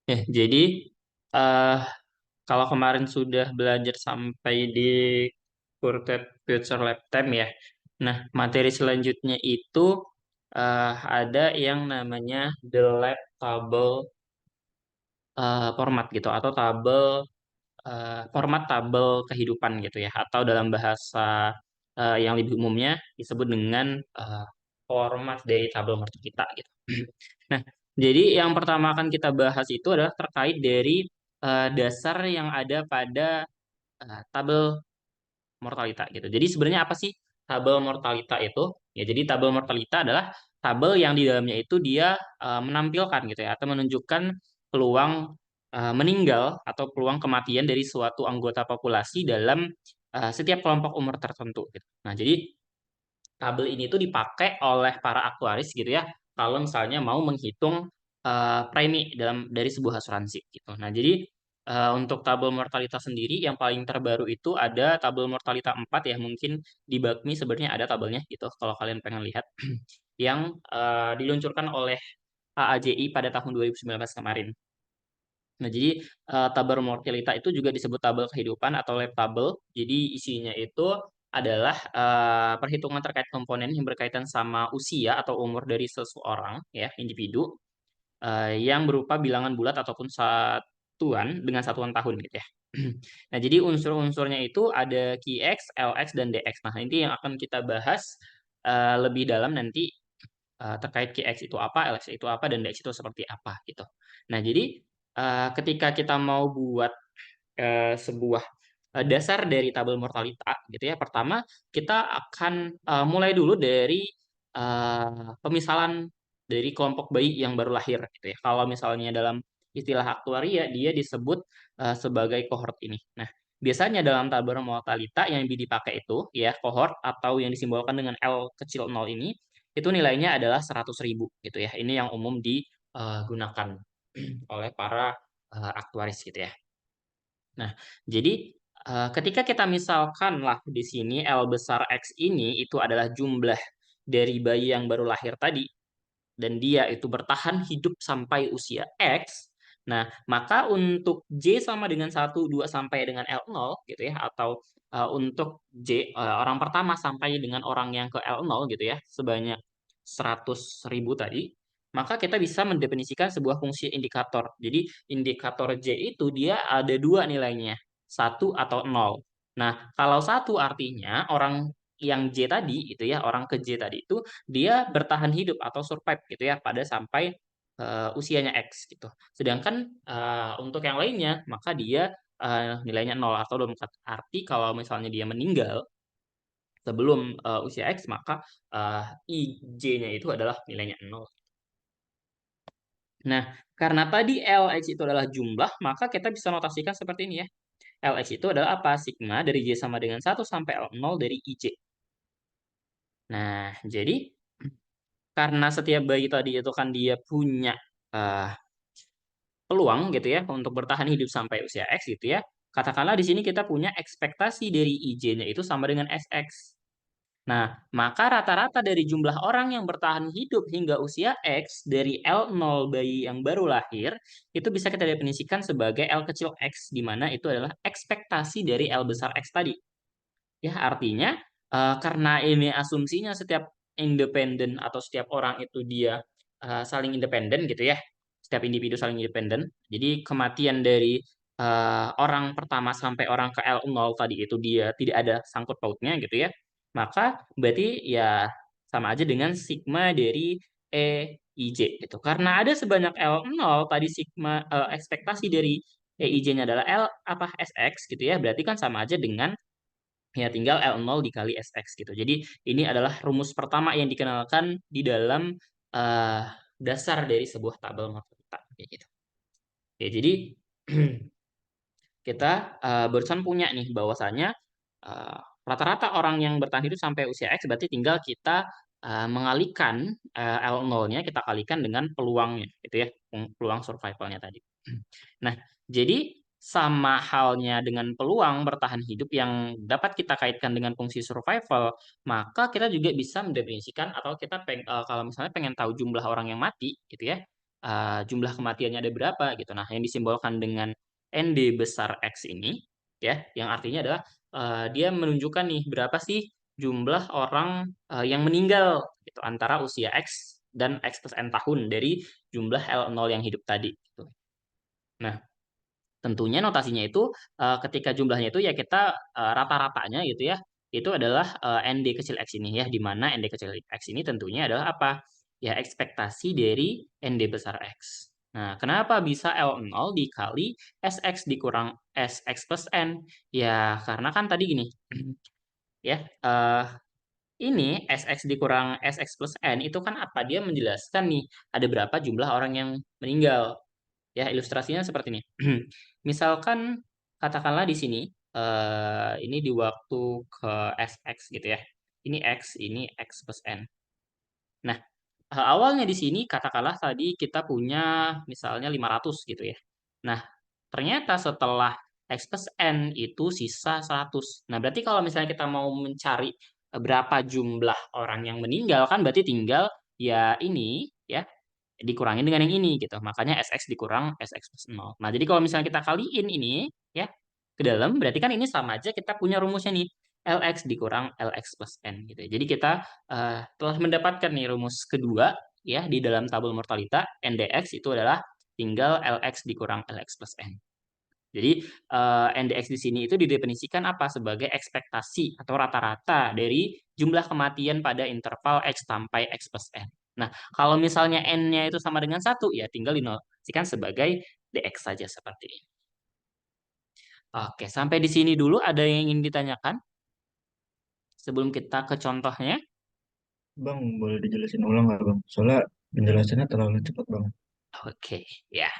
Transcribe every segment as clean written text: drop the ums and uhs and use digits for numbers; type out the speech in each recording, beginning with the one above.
Ya, jadi eh kalau kemarin sudah belajar sampai di Quartet Future Lab Time ya. Nah, materi selanjutnya itu ada yang namanya the lab table format gitu atau format tabel kehidupan gitu ya atau dalam bahasa yang lebih umumnya disebut dengan eh, format dari tabel kita gitu. Nah, jadi yang pertama akan kita bahas itu adalah terkait dari dasar yang ada pada tabel mortalita gitu. Jadi sebenarnya apa sih tabel mortalita itu? Ya, jadi tabel mortalita adalah tabel yang di dalamnya itu dia menampilkan gitu ya atau menunjukkan peluang meninggal atau peluang kematian dari suatu anggota populasi dalam setiap kelompok umur tertentu gitu. Nah, jadi tabel ini tuh dipakai oleh para aktuaris gitu ya kalau misalnya mau menghitung premi dari sebuah asuransi gitu. Nah, jadi untuk tabel mortalitas sendiri yang paling terbaru itu ada tabel mortalitas 4 ya, mungkin di Bakmi sebenarnya ada tabelnya gitu kalau kalian pengen lihat yang diluncurkan oleh AAJI pada tahun 2019 kemarin. Nah, jadi tabel mortalita itu juga disebut tabel kehidupan atau lab table. Jadi isinya itu adalah perhitungan terkait komponen yang berkaitan sama usia atau umur dari seseorang ya, individu yang berupa bilangan bulat ataupun satuan dengan satuan tahun gitu ya. Nah, jadi unsur-unsurnya itu ada QX, LX, dan DX. Nah, ini yang akan kita bahas lebih dalam nanti terkait QX itu apa, LX itu apa, dan DX itu seperti apa gitu. Nah, jadi ketika kita mau buat sebuah dasar dari tabel mortalita gitu ya, pertama kita akan mulai dulu dari pemisalan dari kelompok bayi yang baru lahir gitu ya. Kalau misalnya dalam istilah aktuaria dia disebut sebagai kohort ini. Nah, biasanya dalam tabel mortalita yang dipakai itu ya kohort atau yang disimbolkan dengan L kecil 0 ini itu nilainya adalah 100.000 gitu ya. Ini yang umum digunakan oleh para aktuaris gitu ya. Nah, jadi ketika kita misalkan lah di sini L besar X ini itu adalah jumlah dari bayi yang baru lahir tadi dan dia itu bertahan hidup sampai usia X. Nah, maka untuk J sama dengan 1, 2 sampai dengan L0 gitu ya atau untuk J orang pertama sampai dengan orang yang ke L0 gitu ya sebanyak 100.000 tadi, maka kita bisa mendefinisikan sebuah fungsi indikator. Jadi indikator J itu dia ada dua nilainya, 1 atau 0. Nah, kalau 1 artinya orang yang J tadi itu ya, orang ke J tadi itu dia bertahan hidup atau survive gitu ya pada sampai usianya X gitu. Sedangkan untuk yang lainnya maka dia nilainya 0 atau dalam arti kalau misalnya dia meninggal sebelum usia X maka IJ-nya itu adalah nilainya 0. Nah, karena tadi LX itu adalah jumlah, maka kita bisa notasikan seperti ini ya. LX itu adalah apa? Sigma dari J sama dengan 1 sampai 0 dari IJ. Nah, jadi karena setiap bayi tadi itu kan dia punya eh, peluang gitu ya untuk bertahan hidup sampai usia X gitu ya. Katakanlah di sini kita punya ekspektasi dari IJ-nya itu sama dengan SX. Nah, maka rata-rata dari jumlah orang yang bertahan hidup hingga usia X dari L0 bayi yang baru lahir itu bisa kita definisikan sebagai L kecil X di mana itu adalah ekspektasi dari L besar X tadi. Ya, artinya karena ini asumsinya setiap independen atau setiap orang itu dia saling independen gitu ya. Setiap individu saling independen. Jadi kematian dari orang pertama sampai orang ke L0 tadi itu dia tidak ada sangkut pautnya gitu ya. Maka berarti ya sama aja dengan sigma dari EIJ gitu. Karena ada sebanyak L0 tadi sigma ekspektasi dari EIJ-nya adalah L apa SX gitu ya. Berarti kan sama aja dengan ya tinggal L0 dikali SX gitu. Jadi ini adalah rumus pertama yang dikenalkan di dalam eh, dasar dari sebuah tabel matematika kayak gitu. Ya, jadi kita barusan punya nih bahwasanya eh, rata-rata orang yang bertahan hidup sampai usia X berarti tinggal kita mengalihkan L0-nya kita kalikan dengan peluangnya gitu ya, peluang survivalnya tadi. Nah, jadi sama halnya dengan peluang bertahan hidup yang dapat kita kaitkan dengan fungsi survival, maka kita juga bisa mendefinisikan atau kita kalau misalnya pengen tahu jumlah orang yang mati gitu ya, jumlah kematiannya ada berapa gitu. Nah, yang disimbolkan dengan ND besar X ini ya, yang artinya adalah dia menunjukkan nih berapa sih jumlah orang yang meninggal gitu antara usia X dan X plus N tahun dari jumlah L0 yang hidup tadi gitu. Nah, tentunya notasinya itu ketika jumlahnya itu ya kita rata-ratanya gitu ya, itu adalah ND kecil X ini ya, di mana ND kecil X ini tentunya adalah apa? Ya ekspektasi dari ND besar X. Nah, kenapa bisa L0 dikali SX dikurang SX plus N? Ya, karena kan tadi gini, ya, ini SX dikurang SX plus N itu kan apa? Dia menjelaskan nih, ada berapa jumlah orang yang meninggal. Ya, ilustrasinya seperti ini. Misalkan katakanlah di sini ini di waktu ke SX gitu ya. Ini X plus N. Nah, awalnya di sini katakanlah tadi kita punya misalnya 500 gitu ya. Nah, ternyata setelah X plus N itu sisa 100. Nah, berarti kalau misalnya kita mau mencari berapa jumlah orang yang meninggal kan berarti tinggal ya ini ya dikurangin dengan yang ini gitu. Makanya SX dikurang SX plus 0. Nah, jadi kalau misalnya kita kaliin ini ya ke dalam, berarti kan ini sama aja kita punya rumusnya nih. LX dikurang LX plus N gitu ya. Jadi kita telah mendapatkan nih rumus kedua ya di dalam tabel mortalita NDX itu adalah tinggal LX dikurang LX plus N. Jadi NDX di sini itu didefinisikan apa sebagai ekspektasi atau rata-rata dari jumlah kematian pada interval X sampai X plus N. Nah, kalau misalnya N-nya itu sama dengan satu, ya tinggal dinotasikan sebagai DX saja seperti ini. Oke, sampai di sini dulu ada yang ingin ditanyakan sebelum kita ke contohnya? Bang, boleh dijelasin ulang nggak bang? Soalnya penjelasannya terlalu cepat bang. Oke, ya.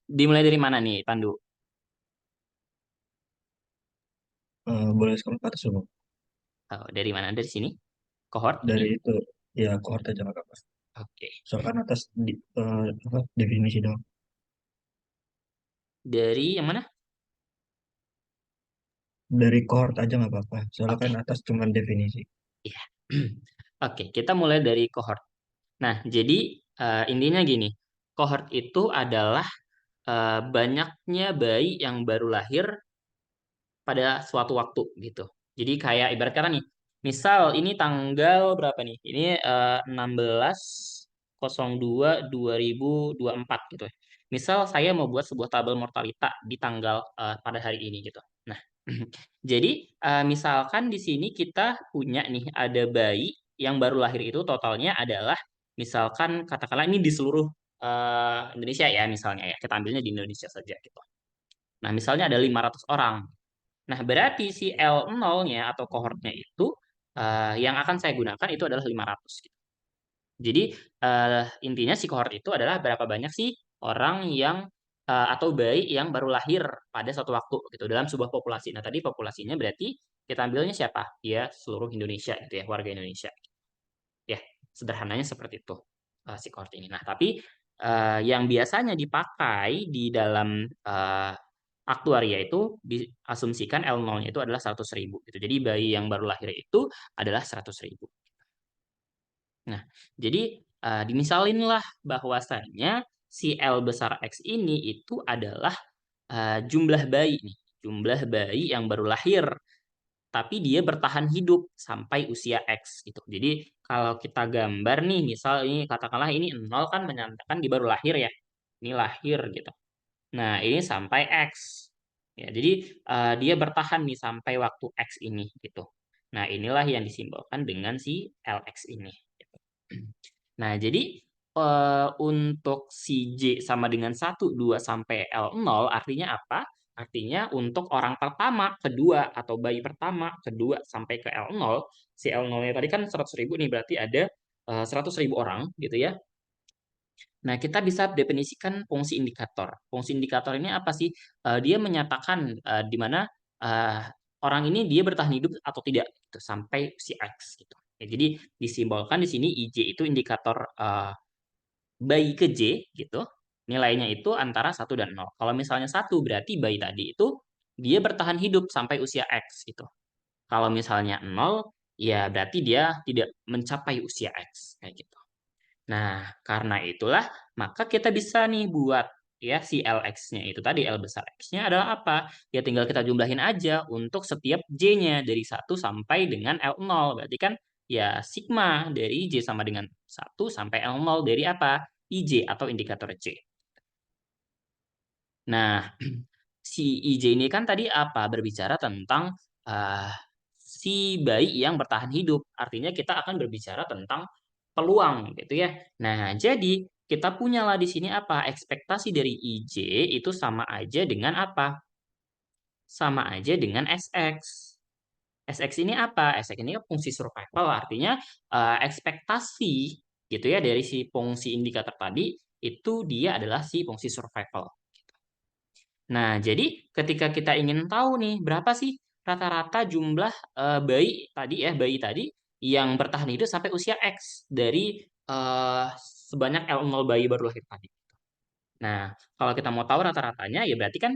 Dimulai dari mana nih, Pandu? Boleh sekarang ke atas ya, bang? Oh, dari mana? Dari sini? Cohort ini? Dari itu, ya kohort aja nggak apa-apa. Oke. Soalnya kan atas apa, definisi dong. Dari yang mana? Dari kohort aja nggak apa-apa. Soalnya Oke. kan atas cuma definisi. Iya. Oke, kita mulai dari cohort. Nah, jadi intinya gini, cohort itu adalah banyaknya bayi yang baru lahir pada suatu waktu gitu. Jadi kayak ibarat kata nih, misal ini tanggal berapa nih? Ini 16/02/2024 gitu ya. Misal saya mau buat sebuah tabel mortalita di tanggal pada hari ini gitu. Nah, jadi misalkan di sini kita punya nih ada bayi yang baru lahir itu totalnya adalah misalkan katakanlah ini di seluruh Indonesia ya misalnya ya. Kita ambilnya di Indonesia saja gitu. Nah, misalnya ada 500 orang. Nah, berarti si L0-nya atau kohortnya itu yang akan saya gunakan itu adalah 500 gitu. Jadi intinya si kohort itu adalah berapa banyak sih orang yang atau bayi yang baru lahir pada suatu waktu gitu dalam sebuah populasi. Nah, tadi populasinya berarti kita ambilnya siapa? Ya, seluruh Indonesia gitu ya, warga Indonesia. Ya, sederhananya seperti itu si kohort ini. Nah, tapi yang biasanya dipakai di dalam aktuaria itu diasumsikan L0-nya itu adalah 100.000 gitu. Jadi bayi yang baru lahir itu adalah 100.000. Nah, jadi dimisalinlah bahwasanya si L besar X ini itu adalah jumlah bayi nih, jumlah bayi yang baru lahir tapi dia bertahan hidup sampai usia X gitu. Jadi kalau kita gambar nih, misal ini katakanlah ini 0 kan menandakan dia baru lahir ya. Ini lahir gitu. Nah, ini sampai X. Ya, jadi dia bertahan nih sampai waktu X ini gitu. Nah, inilah yang disimbolkan dengan si LX ini. Gitu. Nah, jadi untuk si J sama dengan 1, 2 sampai L0 artinya apa? Artinya untuk orang pertama, kedua, atau bayi pertama, kedua, sampai ke L0, si L0-nya tadi kan 100.000 nih, berarti ada 100.000 orang gitu ya. Nah, kita bisa definisikan fungsi indikator. Fungsi indikator ini apa sih? Dia menyatakan di mana eh, orang ini dia bertahan hidup atau tidak gitu, sampai si X gitu. Ya, jadi disimbolkan di sini IJ itu indikator bayi ke J gitu. Nilainya itu antara 1 dan 0. Kalau misalnya 1 berarti bayi tadi itu dia bertahan hidup sampai usia X gitu. Kalau misalnya 0 ya berarti dia tidak mencapai usia X kayak gitu. Nah, karena itulah maka kita bisa nih buat ya si Lx-nya itu tadi L besar X-nya adalah apa? Ya tinggal kita jumlahin aja untuk setiap J-nya dari 1 sampai dengan L0. Berarti kan ya sigma dari J sama dengan 1 sampai L0 dari apa? IJ atau indikator J. Nah, si IJ ini kan tadi apa? Berbicara tentang eh, si bayi yang bertahan hidup. Artinya kita akan berbicara tentang peluang gitu ya. Nah, jadi kita punyalah di sini apa? Ekspektasi dari IJ itu sama aja dengan apa? Sama aja dengan SX. SX ini apa? SX ini fungsi survival, artinya ekspektasi gitu ya dari si fungsi indikator tadi itu dia adalah si fungsi survival. Nah, jadi ketika kita ingin tahu nih berapa sih rata-rata jumlah bayi tadi yang bertahan hidup sampai usia X dari sebanyak L0 bayi baru lahir tadi. Nah, kalau kita mau tahu rata-ratanya ya berarti kan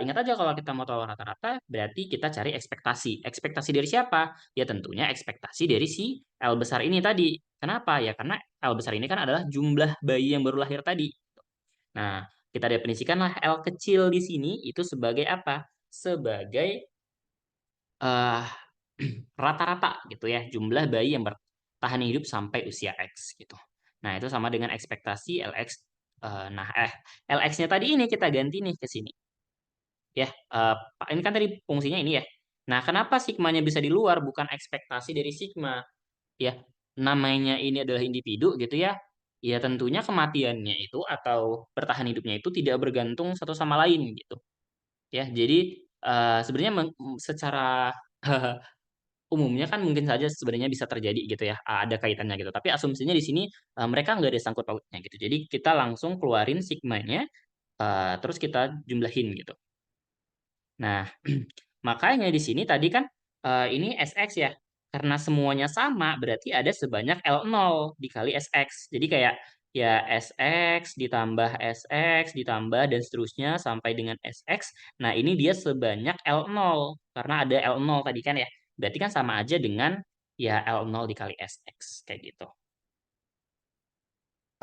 ingat aja kalau kita mau tahu rata-rata berarti kita cari ekspektasi. Ekspektasi dari siapa? Ya tentunya ekspektasi dari si L besar ini tadi. Kenapa? Ya karena L besar ini kan adalah jumlah bayi yang baru lahir tadi. Nah, kita definisikanlah L kecil di sini itu sebagai apa? Sebagai eh, rata-rata gitu ya, jumlah bayi yang bertahan hidup sampai usia X gitu. Nah, itu sama dengan ekspektasi LX. LX-nya tadi ini kita ganti nih ke sini. Ya, ini kan tadi fungsinya ini ya. Nah, kenapa sigmanya bisa di luar bukan ekspektasi dari sigma? Ya, namanya ini adalah individu gitu ya. Ya tentunya kematiannya itu atau bertahan hidupnya itu tidak bergantung satu sama lain gitu. Ya, jadi sebenarnya secara umumnya kan mungkin saja sebenarnya bisa terjadi gitu ya, ada kaitannya gitu. Tapi asumsinya di sini mereka nggak ada sangkut pautnya gitu. Jadi kita langsung keluarin sigmanya, terus kita jumlahin gitu. Nah, makanya di sini tadi kan ini SX ya. Karena semuanya sama, berarti ada sebanyak L0 dikali SX. Jadi kayak ya SX ditambah SX ditambah dan seterusnya sampai dengan SX. Nah, ini dia sebanyak L0 karena ada L0 tadi kan ya. Berarti kan sama aja dengan ya L0 dikali SX kayak gitu.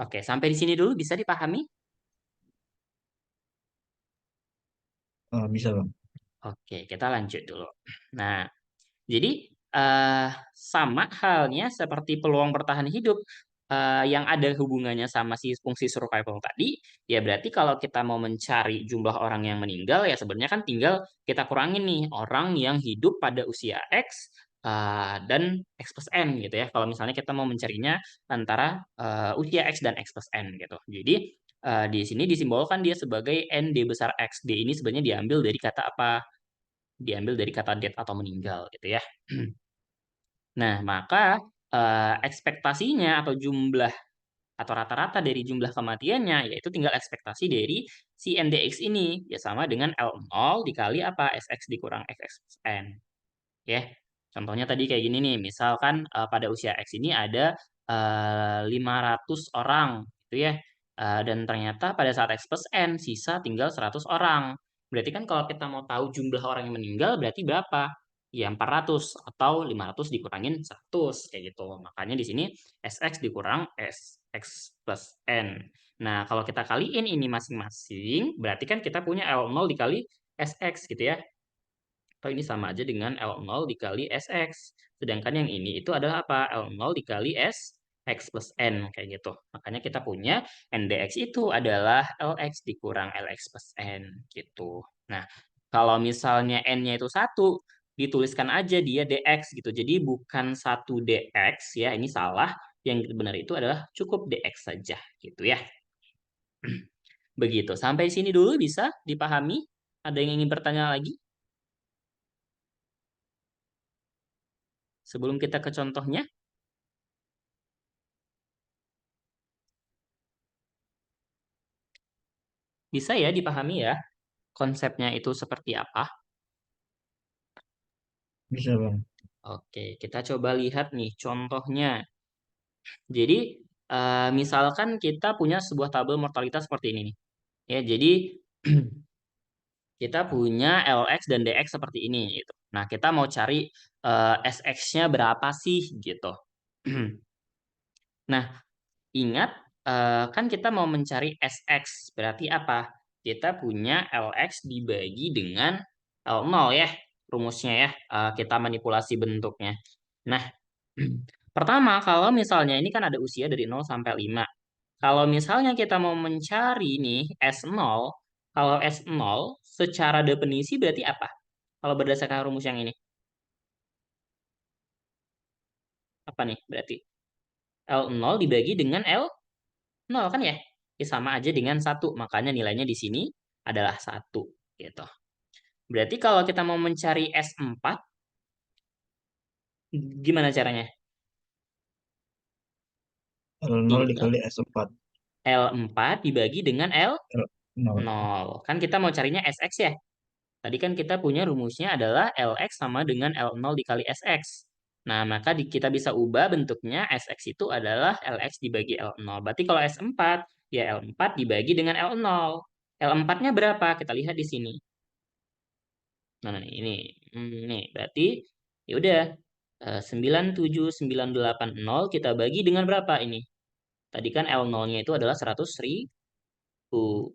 Oke, sampai di sini dulu bisa dipahami? Bisa bang. Oke, kita lanjut dulu. Nah, jadi eh, sama halnya seperti peluang bertahan hidup yang ada hubungannya sama si fungsi survival tadi, ya berarti kalau kita mau mencari jumlah orang yang meninggal ya sebenarnya kan tinggal kita kurangin nih orang yang hidup pada usia X dan X plus N gitu ya. Kalau misalnya kita mau mencarinya antara usia X dan X plus N gitu. Jadi di sini disimbolkan dia sebagai ND besar X. D ini sebenarnya diambil dari kata apa? Diambil dari kata death atau meninggal gitu ya. Nah, maka ekspektasinya atau jumlah atau rata-rata dari jumlah kematiannya yaitu tinggal ekspektasi dari si NDX ini ya sama dengan L0 dikali apa SX dikurang XX plus N ya. Contohnya tadi kayak gini nih, misalkan pada usia X ini ada 500 orang gitu ya. Dan ternyata pada saat X plus N sisa tinggal 100 orang. Berarti kan kalau kita mau tahu jumlah orang yang meninggal berarti berapa? Ya 400 atau 500 dikurangin 100 kayak gitu. Makanya di sini SX dikurang SX plus N. Nah, kalau kita kaliin ini masing-masing, berarti kan kita punya L0 dikali SX gitu ya. Atau ini sama aja dengan L0 dikali SX. Sedangkan yang ini itu adalah apa? L0 dikali S, X plus N, kayak gitu. Makanya kita punya NDX itu adalah LX dikurang LX plus N, gitu. Nah, kalau misalnya N-nya itu 1, dituliskan aja dia DX gitu. Jadi bukan 1 DX ya, ini salah. Yang benar itu adalah cukup DX saja, gitu ya. Begitu. Sampai sini dulu bisa dipahami? Ada yang ingin bertanya lagi? Sebelum kita ke contohnya? Bisa ya dipahami ya konsepnya itu seperti apa? Bisa bang. Oke, kita coba lihat nih contohnya. Jadi, misalkan kita punya sebuah tabel mortalitas seperti ini nih. Ya, jadi kita punya LX dan DX seperti ini gitu. Nah, kita mau cari SX-nya berapa sih gitu. Nah, Ingat, kan kita mau mencari SX. Berarti apa? Kita punya LX dibagi dengan L0 ya. Rumusnya ya. Kita manipulasi bentuknya. Nah, pertama kalau misalnya ini kan ada usia dari 0 sampai 5. Kalau misalnya kita mau mencari nih S0, kalau S0 secara definisi berarti apa? Kalau berdasarkan rumus yang ini, apa nih berarti? L0 dibagi dengan L0 kan ya? Ya sama aja dengan 1, makanya nilainya di sini adalah 1 gitu. Berarti kalau kita mau mencari S4, gimana caranya? L0 Tinggal dikali S4. L4 dibagi dengan L0. L0. Kan kita mau carinya SX ya? Tadi kan kita punya rumusnya adalah LX sama dengan L0 dikali SX. Nah, maka kita bisa ubah bentuknya SX itu adalah LX dibagi L0. Berarti kalau S4, ya L4 dibagi dengan L0. L4-nya berapa? Kita lihat di sini. Nah, ini. Nih, berarti ya udah 97980 kita bagi dengan berapa ini? Tadi kan L0-nya itu adalah 100.000.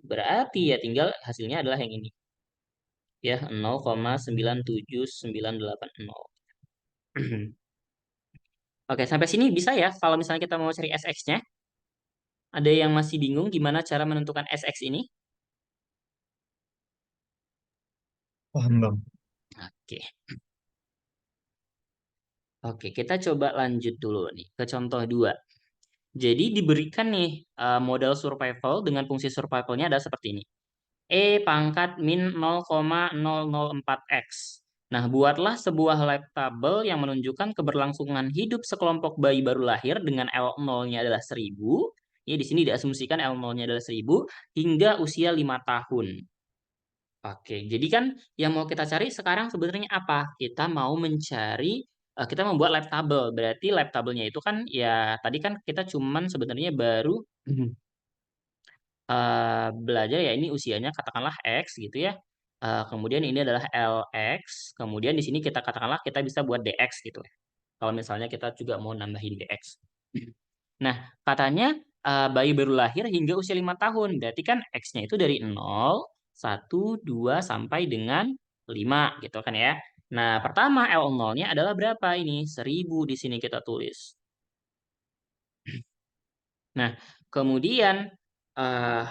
Berarti ya tinggal hasilnya adalah yang ini. Ya 0,97980. Oke, sampai sini bisa ya kalau misalnya kita mau cari SX-nya. Ada yang masih bingung gimana cara menentukan SX ini? Paham bang. Oke. Oke, kita coba lanjut dulu nih ke contoh 2. Jadi diberikan nih modal survival dengan fungsi survivalnya ada seperti ini. E pangkat min 0,004x. Nah, buatlah sebuah lab table yang menunjukkan keberlangsungan hidup sekelompok bayi baru lahir dengan L0-nya adalah 1000. Ya, di sini diasumsikan L0-nya adalah 1000 hingga usia 5 tahun. Oke, jadi kan yang mau kita cari sekarang sebenarnya apa? Kita mau mencari, kita membuat lab table. Berarti lab table-nya itu kan ya tadi kan kita cuman sebenarnya baru belajar ya ini usianya katakanlah X gitu ya. Kemudian ini adalah LX, kemudian di sini kita katakanlah kita bisa buat DX gitu ya. Kalau misalnya kita juga mau nambahin DX. Nah, katanya bayi baru lahir hingga usia 5 tahun. Berarti kan X-nya itu dari 0, 1, 2 sampai dengan 5 gitu kan ya. Nah, pertama L0-nya adalah berapa ini? 1000 di sini kita tulis. Nah, kemudian eh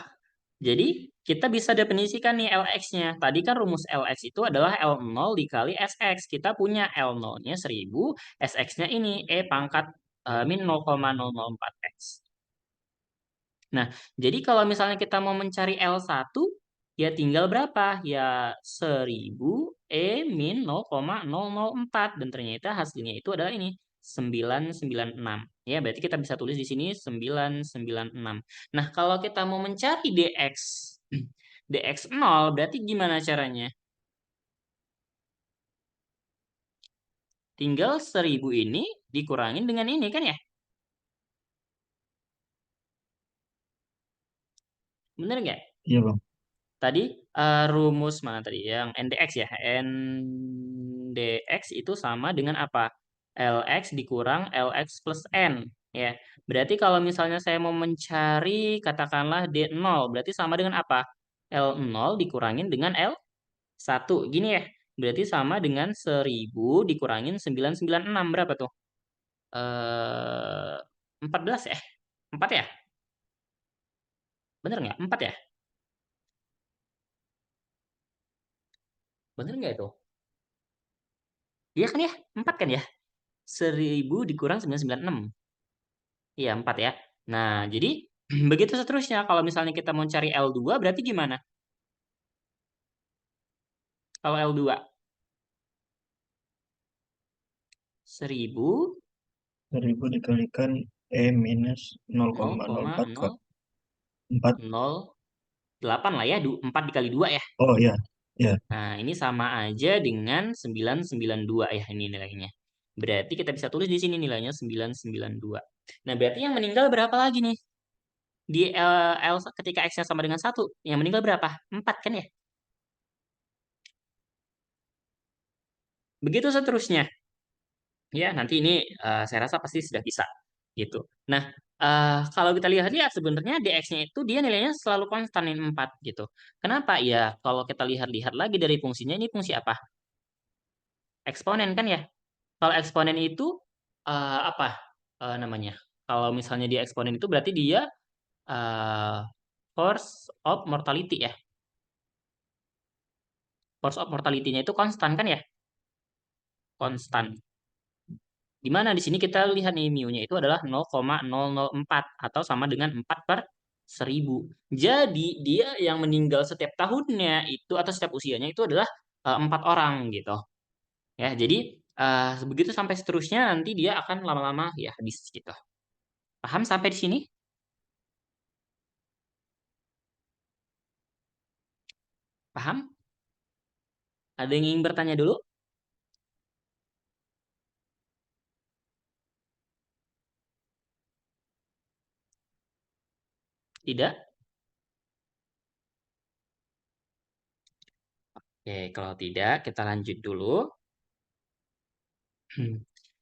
jadi kita bisa definisikan nih LX-nya. Tadi kan rumus LX itu adalah L0 dikali SX. Kita punya L0-nya 1000, SX-nya ini E pangkat min 0,004x. Nah, jadi kalau misalnya kita mau mencari L1, ya tinggal berapa? Ya 1000 E min 0,004. Dan ternyata hasilnya itu adalah ini, 996. Ya, berarti kita bisa tulis di sini 996. Nah, kalau kita mau mencari DX, DX 0, berarti gimana caranya? Tinggal 1000 ini dikurangin dengan ini kan ya? Bener nggak? Iya bang. Tadi rumus mana tadi? Yang NDX ya. NDX itu sama dengan apa? LX dikurang LX plus N. Ya. Berarti kalau misalnya saya mau mencari katakanlah D0, berarti sama dengan apa? L0 dikurangin dengan L1. Gini ya. Berarti sama dengan 1000 dikurangin 996. Berapa tuh? Eh 14 ya? 4 ya? Bener nggak? 4 ya? Bener nggak itu? Iya kan ya? 4 kan ya? 1000 dikurang 996. Iya, 4 ya. Nah, jadi begitu seterusnya. Kalau misalnya kita mau cari L2, berarti gimana? Kalau L2, 1000, 1000 dikalikan E minus 0,04 4. 0,008 lah ya. 4 dikali 2 ya. Oh iya. Iya. Nah, ini sama aja dengan 992 ya ini nilainya. Berarti kita bisa tulis di sini nilainya 992. Nah, berarti yang meninggal berapa lagi nih? Di L ketika X-nya sama dengan 1, yang meninggal berapa? 4 kan ya? Begitu seterusnya. Ya, nanti ini saya rasa pasti sudah bisa gitu. Nah, Kalau kita lihat-lihat sebenarnya dx-nya itu dia nilainya selalu konstan 4 gitu. Kenapa? Ya, kalau kita lihat-lihat lagi dari fungsinya, ini fungsi apa? Eksponen kan ya? Kalau eksponen itu apa namanya? Kalau misalnya dia eksponen itu berarti dia eh, force of mortality ya. Force of mortality-nya itu konstan kan ya? Konstan. Di mana di sini kita lihat nih mu-nya itu adalah 0,004 atau sama dengan 4 per 1000. Jadi dia yang meninggal setiap tahunnya itu atau setiap usianya itu adalah 4 orang gitu. Ya, jadi begitu sampai seterusnya nanti dia akan lama-lama ya habis gitu. Paham sampai di sini? Paham? Ada yang ingin bertanya dulu? Tidak? Oke, kalau tidak kita lanjut dulu.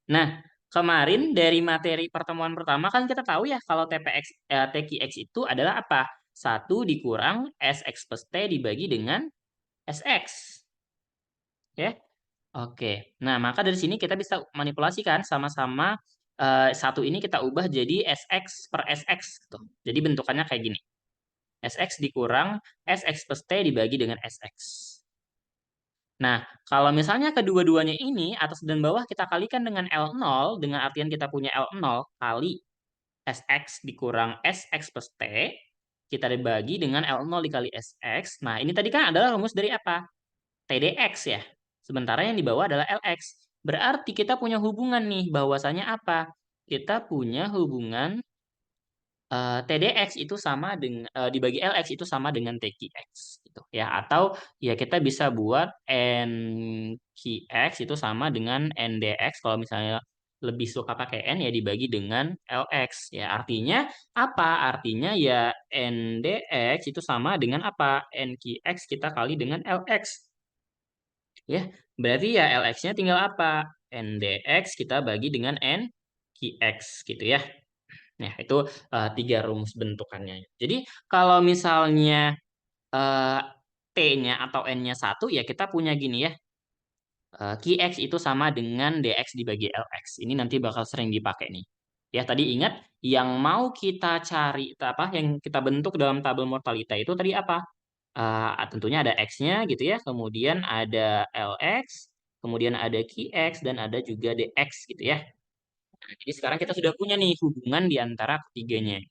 Nah, kemarin dari materi pertemuan pertama kan kita tahu ya kalau TQX itu adalah apa? Satu dikurang SX plus T dibagi dengan SX. Ya, oke. Nah, maka dari sini kita bisa manipulasikan sama-sama satu ini kita ubah jadi SX per SX gitu. Jadi bentukannya kayak gini. SX dikurang SX plus T dibagi dengan SX. Nah, kalau misalnya kedua-duanya ini atas dan bawah kita kalikan dengan L0 dengan artian kita punya L0 kali SX dikurang SX plus T, kita dibagi dengan L0 dikali SX. Nah, ini tadi kan adalah rumus dari apa? TDX ya. Sementara yang di bawah adalah LX. Berarti kita punya hubungan nih, bahwasanya apa? Kita punya hubungan TDX itu sama dengan dibagi LX itu sama dengan TQX gitu ya, atau ya kita bisa buat NQX itu sama dengan NDX kalau misalnya lebih suka pakai N ya dibagi dengan LX ya, artinya apa? Artinya ya NDX itu sama dengan apa? NQX kita kali dengan LX ya, berarti ya LX-nya tinggal apa? NDX kita bagi dengan NQX gitu ya. Nah, itu tiga rumus bentukannya. Jadi, kalau misalnya eh, T-nya atau N-nya satu, ya kita punya gini ya. QX itu sama dengan DX dibagi LX. Ini nanti bakal sering dipakai nih. Ya, tadi ingat yang mau kita cari, apa, yang kita bentuk dalam tabel mortalita itu tadi apa? Tentunya ada X-nya gitu ya, kemudian ada LX, kemudian ada QX, dan ada juga DX gitu ya. Jadi sekarang kita sudah punya nih hubungan di antara ketiganya.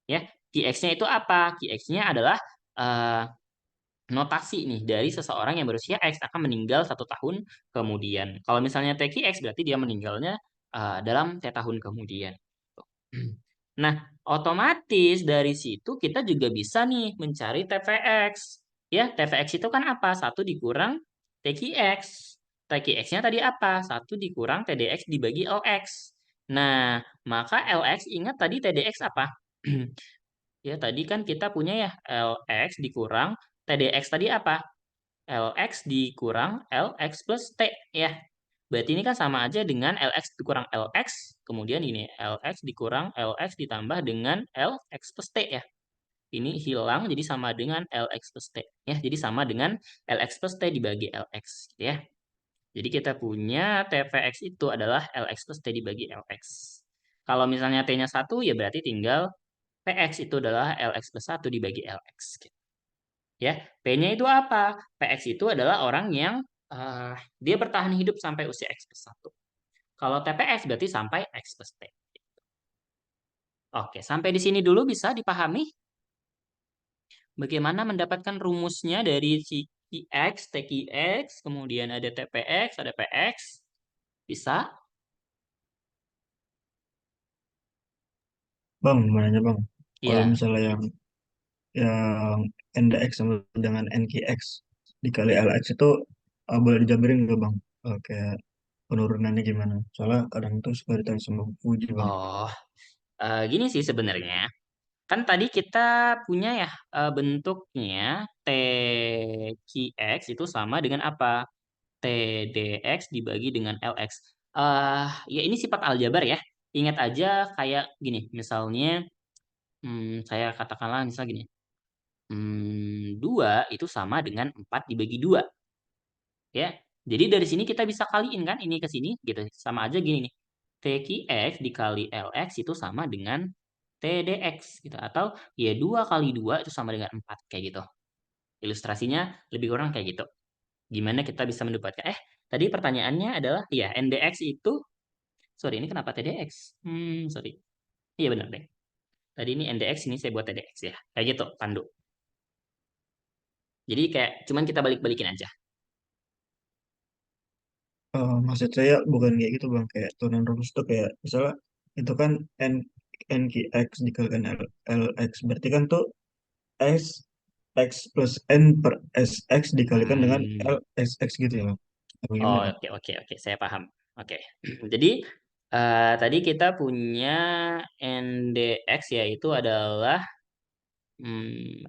Ya, QX-nya itu apa? QX-nya adalah eh, notasi nih dari seseorang yang berusia X akan meninggal 1 tahun kemudian. Kalau misalnya TQX berarti dia meninggalnya dalam T tahun kemudian. Nah, otomatis dari situ kita juga bisa nih mencari TVX. Ya, TVX itu kan apa? Satu dikurang TQX. TQX-nya tadi apa? Satu dikurang TDX dibagi LX. Nah, maka LX ingat tadi TDX apa? Ya, tadi kan kita punya ya LX dikurang TDX tadi apa? LX dikurang LX plus T ya. Berarti ini kan sama aja dengan LX dikurang LX, kemudian ini LX dikurang LX ditambah dengan LX plus T ya. Ini hilang jadi sama dengan LX plus T ya. Jadi sama dengan LX plus T dibagi LX gitu ya. Jadi kita punya TVX itu adalah LX plus T dibagi LX. Kalau misalnya T-nya satu ya berarti tinggal PX itu adalah LX plus 1 dibagi LX. Gitu. Ya, P-nya itu apa? PX itu adalah orang yang dia bertahan hidup sampai usia X plus 1. Kalau TPX berarti sampai X plus T. Oke, sampai di sini dulu bisa dipahami bagaimana mendapatkan rumusnya dari si X, TQX, kemudian ada TPX, ada PX. Bisa? Bang, mau nanya bang, kalau Ya. misalnya yang NDX sama dengan NQX dikali LX itu boleh dijabarin nggak bang? Kayak penurunannya gimana? Soalnya kadang tuh suka ditanya sama Fuji bang. Oh, gini sih sebenarnya. Kan tadi kita punya ya bentuknya TQX itu sama dengan apa? TDX dibagi dengan LX. Ya ini sifat aljabar ya. ingat aja kayak gini, misalnya saya katakanlah misal gini, 2 itu sama dengan 4 dibagi 2, ya. Jadi dari sini kita bisa kaliin kan ini ke sini gitu. Sama aja gini nih. TQX dikali LX itu sama dengan TDX gitu. Atau ya 2 kali 2 itu sama dengan 4 kayak gitu. Ilustrasinya lebih kurang kayak gitu. Gimana kita bisa mendapatkan tadi pertanyaannya adalah ya NDX itu sorry ini kenapa TDX? Sorry. Iya benar deh. Tadi ini NDX ini saya buat TDX ya. Kayak gitu, Pandu. Jadi kayak cuman kita balik-balikin aja. Maksud saya bukan kayak gitu bang, kayak turunan rumus tuh kayak misalnya itu kan n NQX dikalikan LX berarti kan tuh S X plus N per SX dikalikan dengan Hmm. LSX gitu ya bang. Apa Oh, gimana? oke, oke, oke, saya paham. Oke. Jadi tadi kita punya NDX yaitu adalah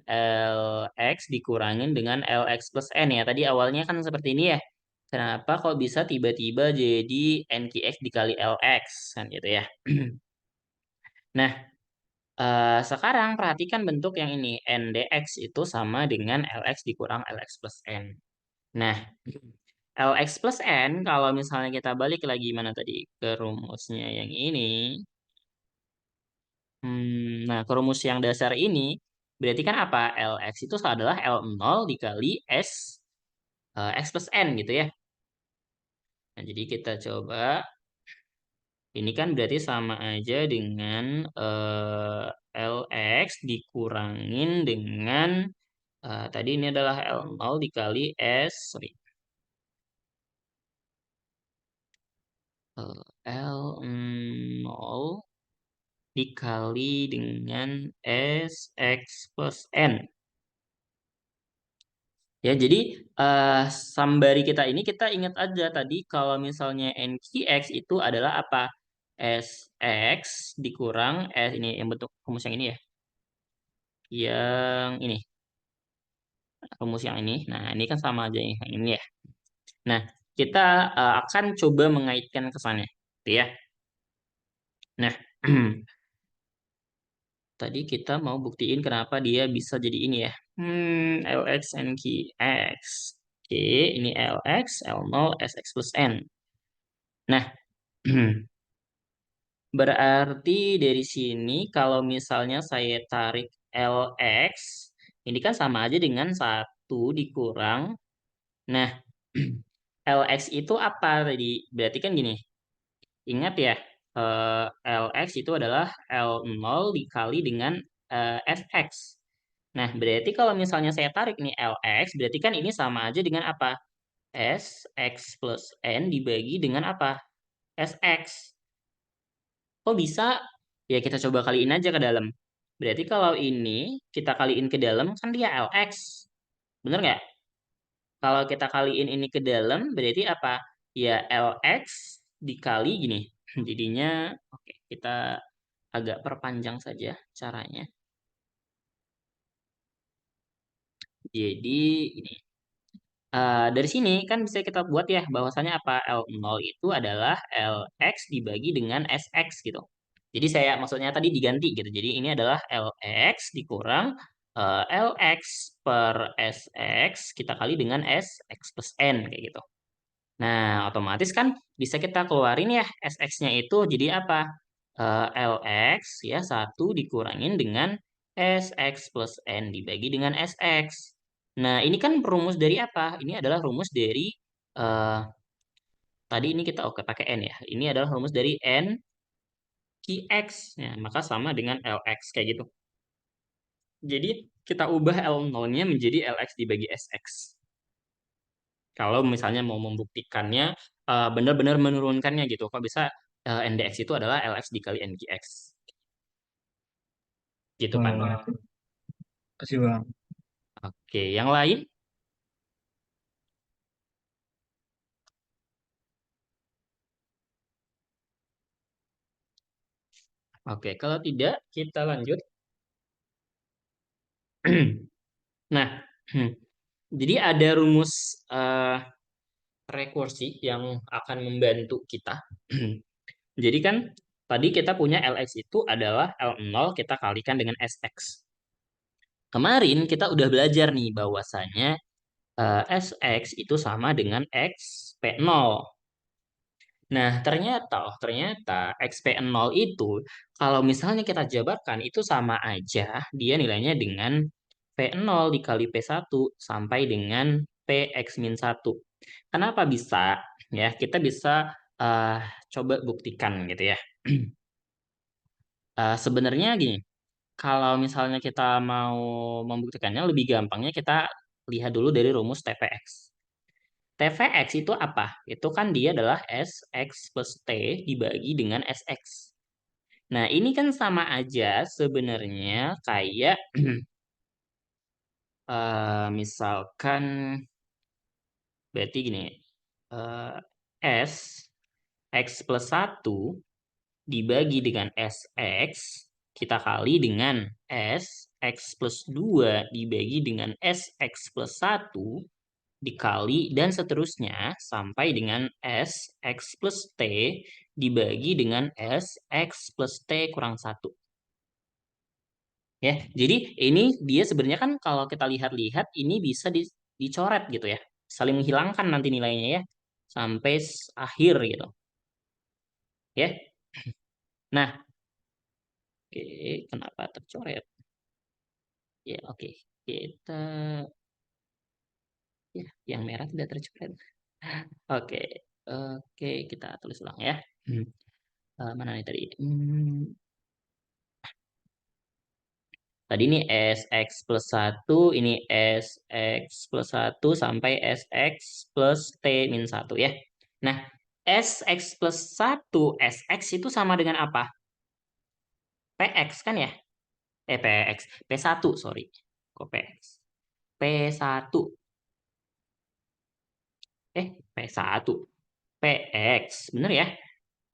LX dikurangin dengan LX plus N ya. Tadi awalnya kan seperti ini ya. Kenapa kok bisa tiba-tiba jadi NQX dikali LX kan gitu ya. Nah, sekarang perhatikan bentuk yang ini. NDX itu sama dengan LX dikurang LX plus N. Nah, LX plus N, kalau misalnya kita balik lagi mana tadi ke rumusnya yang ini. Nah, ke rumus yang dasar ini, berarti kan apa? LX itu adalah L0 dikali X plus N gitu ya. Nah, jadi kita coba, ini kan berarti sama aja dengan LX dikurangin dengan, tadi ini adalah L0 dikali sorry, L0 dikali dengan X plus N. Ya, jadi sambari kita ini kita ingat aja tadi kalau misalnya NQX itu adalah apa? SX dikurang ini yang bentuk rumus yang ini ya. Yang ini, rumus yang ini. Nah, ini kan sama aja yang ini ya. Nah, kita akan coba mengaitkan ke sana. Gitu ya. Nah, tadi kita mau buktiin kenapa dia bisa jadi ini ya. LX NQX. Oke, ini LX, L0, SX plus N. Nah, berarti dari sini kalau misalnya saya tarik LX, ini kan sama aja dengan 1 dikurang. Nah, LX itu apa tadi? Berarti kan gini, ingat ya, LX itu adalah L0 dikali dengan SX. Nah, berarti kalau misalnya saya tarik nih LX, berarti kan ini sama aja dengan apa? SX plus N dibagi dengan apa? SX. Kok bisa? Ya kita coba kaliin aja ke dalam. Berarti kalau ini kita kaliin ke dalam kan dia LX. Bener nggak? Kalau kita kaliin ini ke dalam berarti apa? Ya LX dikali gini. Jadinya oke kita agak perpanjang saja caranya. Jadi ini. Dari sini kan bisa kita buat ya bahwasannya apa L0 itu adalah LX dibagi dengan SX gitu. Jadi saya maksudnya tadi diganti gitu. Jadi ini adalah LX dikurang LX per SX kita kali dengan SX plus N kayak gitu. Nah, otomatis kan bisa kita keluarin ya SX-nya itu jadi apa? LX ya 1 dikurangin dengan SX plus N dibagi dengan SX. Nah, ini kan rumus dari apa? Ini adalah rumus dari eh tadi ini kita oke pakai N ya. Ini adalah rumus dari N QX. Ya, maka sama dengan LX kayak gitu. Jadi kita ubah L0-nya menjadi LX dibagi SX. Kalau misalnya mau membuktikannya benar-benar menurunkannya gitu. Kok bisa NDX itu adalah LX dikali NGX. Gitu Oh, Pan. ngerti. Kasih bang. Oke, yang lain? Oke, kalau tidak kita lanjut. Nah, jadi ada rumus rekursi yang akan membantu kita. Jadi kan tadi kita punya LX itu adalah L0 kita kalikan dengan SX. Kemarin kita udah belajar nih bahwasanya SX itu sama dengan X P0. Nah, ternyata XP0 itu kalau misalnya kita jabarkan itu sama aja dia nilainya dengan P0 dikali P1 sampai dengan PX-1. Kenapa bisa? Ya, kita bisa eh, coba buktikan gitu ya. Sebenarnya gini, kalau misalnya kita mau membuktikannya lebih gampangnya kita lihat dulu dari rumus TPX. TVX itu apa? Itu kan dia adalah SX plus T dibagi dengan SX. Nah, ini kan sama aja sebenarnya kayak misalkan berarti gini, eh, S X plus 1 dibagi dengan SX kita kali dengan S X plus 2 dibagi dengan SX plus 1 dikali dan seterusnya sampai dengan S X plus T dibagi dengan S X plus T kurang satu. Ya, jadi ini dia sebenarnya kan kalau kita lihat-lihat ini bisa dicoret gitu ya. Saling menghilangkan nanti nilainya ya sampai akhir gitu. Ya. Nah, oke, kenapa tercoret? Ya, oke. Kita ya yang merah tidak tercoret. Oke. Oke, kita tulis ulang ya. Hmm. Mana nih tadi? Tadi ini SX plus 1, ini SX plus 1 sampai SX plus T min 1 ya. Nah, SX plus 1, SX itu sama dengan apa? PX kan ya? PX. P1, sorry. Kok PX? P1. P1. PX. Bener ya?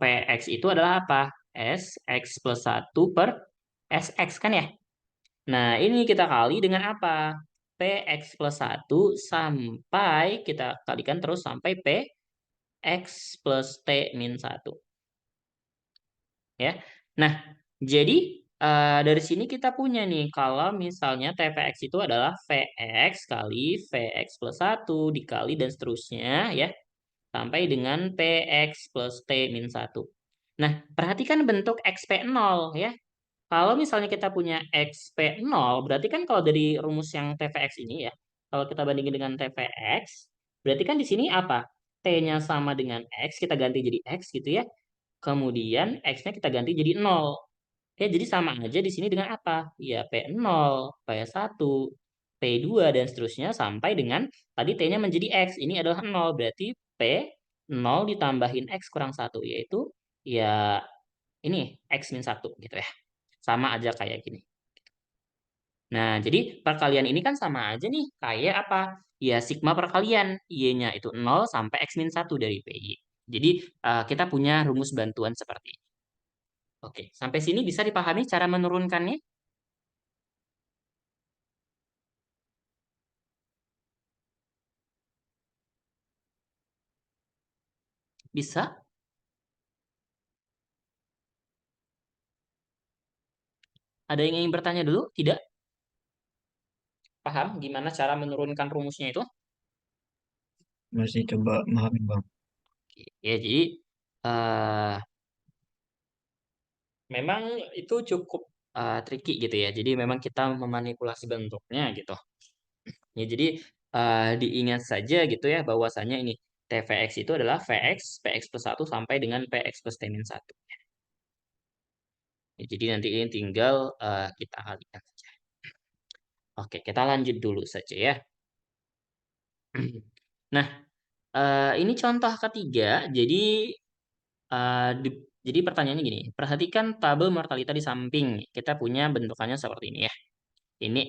PX itu adalah apa? SX plus 1 per SX kan ya? Nah, ini kita kali dengan apa? PX plus 1 sampai kita kalikan terus sampai PX plus T min 1. Ya. Nah, jadi dari sini kita punya nih, kalau misalnya TPX itu adalah VX kali VX plus 1 dikali dan seterusnya ya, sampai dengan PX plus T min 1. Nah, perhatikan bentuk XP0 ya. Kalau misalnya kita punya XP0, berarti kan kalau dari rumus yang TVX ini ya, kalau kita bandingin dengan TVX, berarti kan di sini apa? T-nya sama dengan X, kita ganti jadi X gitu ya. Kemudian X-nya kita ganti jadi 0. Ya, jadi sama aja di sini dengan apa? Ya, P0, P1, P2, dan seterusnya sampai dengan tadi T-nya menjadi X. Ini adalah 0, berarti P0 ditambahin X kurang satu yaitu ya ini X min 1 gitu ya. Sama aja kayak gini. Nah, jadi perkalian ini kan sama aja nih. Kayak apa? Ya, sigma perkalian. Y-nya itu 0 sampai X min 1 dari PY. Jadi, kita punya rumus bantuan seperti ini. Oke, sampai sini bisa dipahami cara menurunkannya? Bisa? Ada yang ingin bertanya dulu? Tidak? Paham gimana cara menurunkan rumusnya itu? Masih coba memahami bang. Oke, ya, jadi eh, memang itu cukup tricky gitu ya. Jadi memang kita memanipulasi bentuknya gitu. Ya, jadi diingat saja gitu ya bahwasanya ini TVX itu adalah VX, PX plus 1 sampai dengan PX plus T min 1. Ya, jadi nanti ini tinggal kita kalikan saja. Oke, kita lanjut dulu saja ya. Nah, ini contoh ketiga. Jadi pertanyaannya gini, perhatikan tabel mortalita di samping. Kita punya bentukannya seperti ini ya. Ini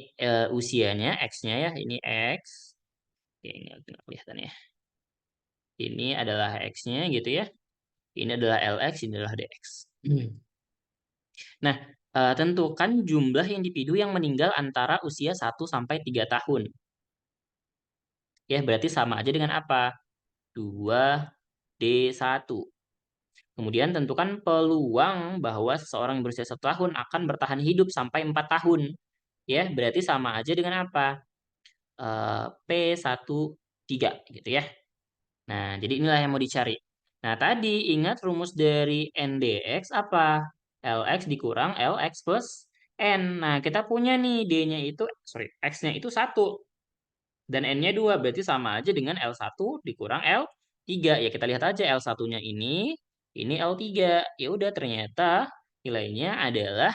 usianya, X-nya ya, ini X. Oke, ini nggak kelihatan ya. Ini adalah X-nya gitu ya. Ini adalah LX, ini adalah DX. Nah, tentukan jumlah individu yang meninggal antara usia 1 sampai 3 tahun. Ya, berarti sama aja dengan apa? 2D1. Kemudian tentukan peluang bahwa seseorang yang berusia 1 tahun akan bertahan hidup sampai 4 tahun. Ya, berarti sama aja dengan apa? P13 gitu ya. Nah, jadi inilah yang mau dicari. Nah, tadi ingat rumus dari NDX apa? LX dikurang LX plus N. Nah, kita punya nih D-nya itu, sorry, X-nya itu 1 dan N-nya 2. Berarti sama aja dengan L1 dikurang L3. Ya, kita lihat aja L1-nya ini L3. Ya udah, ternyata nilainya adalah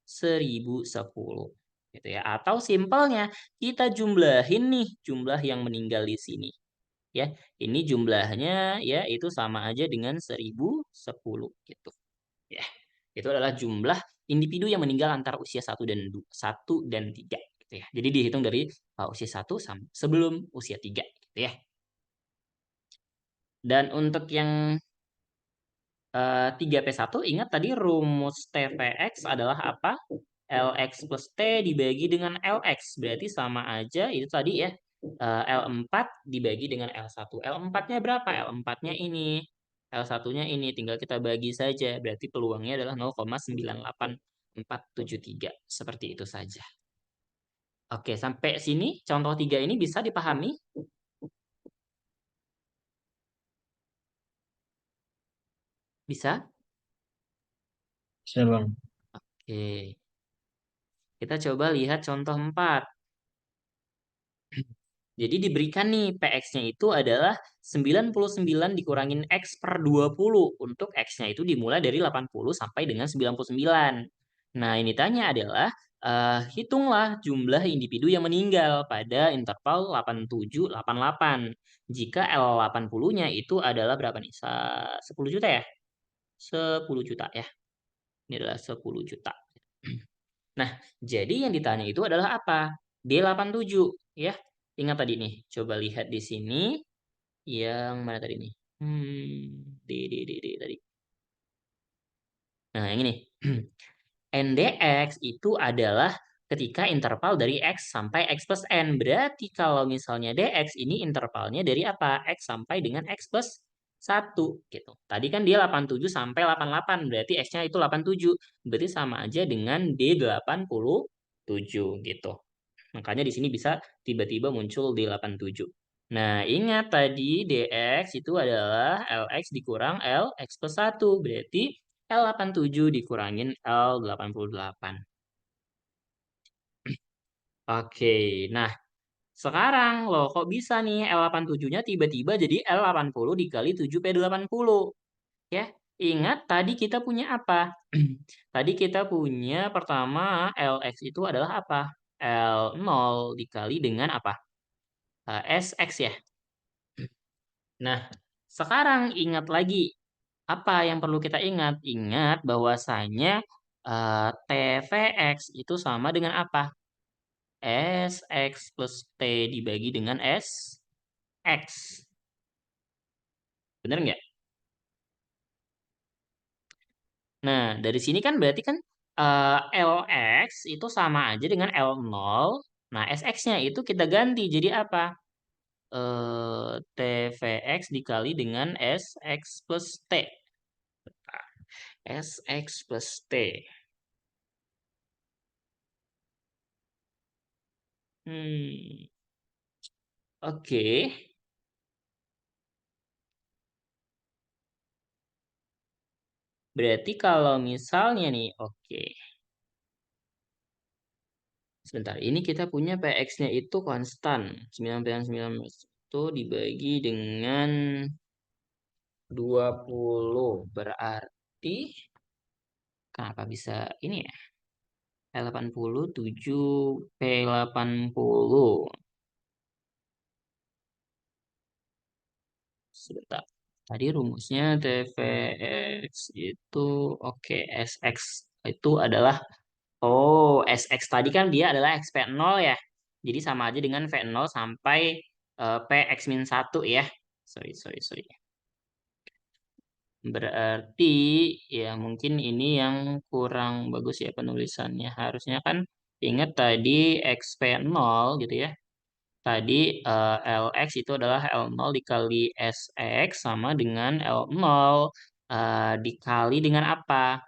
1010. Gitu ya. Atau simpelnya, kita jumlahin nih jumlah yang meninggal di sini. Ya, ini jumlahnya ya itu sama aja dengan 1010 gitu. Ya. Itu adalah jumlah individu yang meninggal antara usia 1 dan 3 gitu ya. Jadi dihitung dari usia 1 sebelum usia 3 gitu ya. Dan untuk yang 3P1 ingat tadi rumus TVX adalah apa? LX plus T dibagi dengan LX. Berarti sama aja itu tadi ya. L4 dibagi dengan L1. L4-nya berapa? L4-nya ini. L1-nya ini. Tinggal kita bagi saja. Berarti peluangnya adalah 0,98473. Seperti itu saja. Oke, sampai sini contoh 3 ini bisa dipahami? Bisa? Bisa bang. Oke. Kita coba lihat contoh 4. Jadi diberikan nih PX-nya itu adalah 99 dikurangin X per 20. Untuk X-nya itu dimulai dari 80 sampai dengan 99. Nah, ini tanya adalah hitunglah jumlah individu yang meninggal pada interval 87-88. Jika L80-nya itu adalah berapa nih? 10 juta ya? 10 juta ya. Ini adalah 10 juta. Nah, jadi yang ditanya itu adalah apa? D87 ya. Ingat tadi nih, coba lihat di sini yang mana tadi nih? D tadi. Nah, yang ini. NDX itu adalah ketika interval dari X sampai X plus N. Berarti kalau misalnya DX ini intervalnya dari apa? X sampai dengan X plus 1 gitu. Tadi kan dia 87 sampai 88. Berarti X-nya itu 87. Berarti sama aja dengan D87 gitu. Makanya di sini bisa tiba-tiba muncul D87. Nah, ingat tadi DX itu adalah LX dikurang LX plus 1. Berarti L87 dikurangin L88. Oke, nah sekarang loh kok bisa nih L87-nya tiba-tiba jadi L80 dikali 7P80. Ya, ingat tadi kita punya apa? Tadi kita punya pertama LX itu adalah apa? L0 dikali dengan apa? SX ya. Nah, sekarang ingat lagi apa yang perlu kita ingat? Ingat bahwasanya TVX itu sama dengan apa? SX plus T dibagi dengan SX. Bener nggak? Nah, dari sini kan berarti kan LX itu sama aja dengan L0. Nah, SX-nya itu kita ganti jadi apa? TVX dikali dengan SX plus T. SX plus T. Hmm, oke. Berarti kalau misalnya nih, oke. Sebentar, ini kita punya PX-nya itu konstan. 9,9 itu dibagi dengan 20. Berarti, kenapa bisa ini ya? L80, 7P80. Sebentar. Tadi rumusnya TVX itu, oke, SX itu adalah, oh, SX tadi kan dia adalah XP0 ya. Jadi sama aja dengan V0 sampai PX-1 ya. Sorry, sorry, sorry. Berarti ya mungkin ini yang kurang bagus ya penulisannya. Harusnya kan ingat tadi XP0 gitu ya. Tadi LX itu adalah L0 dikali SX sama dengan L0 dikali dengan apa?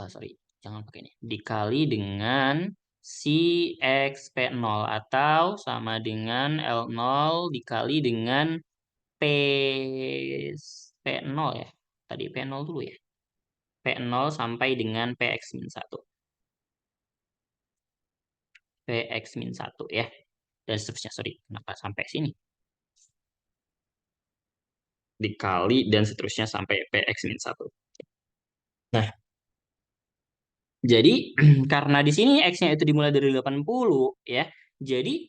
Sorry, jangan pakai ini. Dikali dengan si X P0 atau sama dengan L0 dikali dengan P P0 ya. Tadi P0 dulu ya. P0 sampai dengan Px-1. Px-1 ya. Dan seterusnya, sorry. Kenapa sampai sini? Dikali dan seterusnya sampai Px-1. Nah, jadi karena di sini X-nya itu dimulai dari 80 ya. Jadi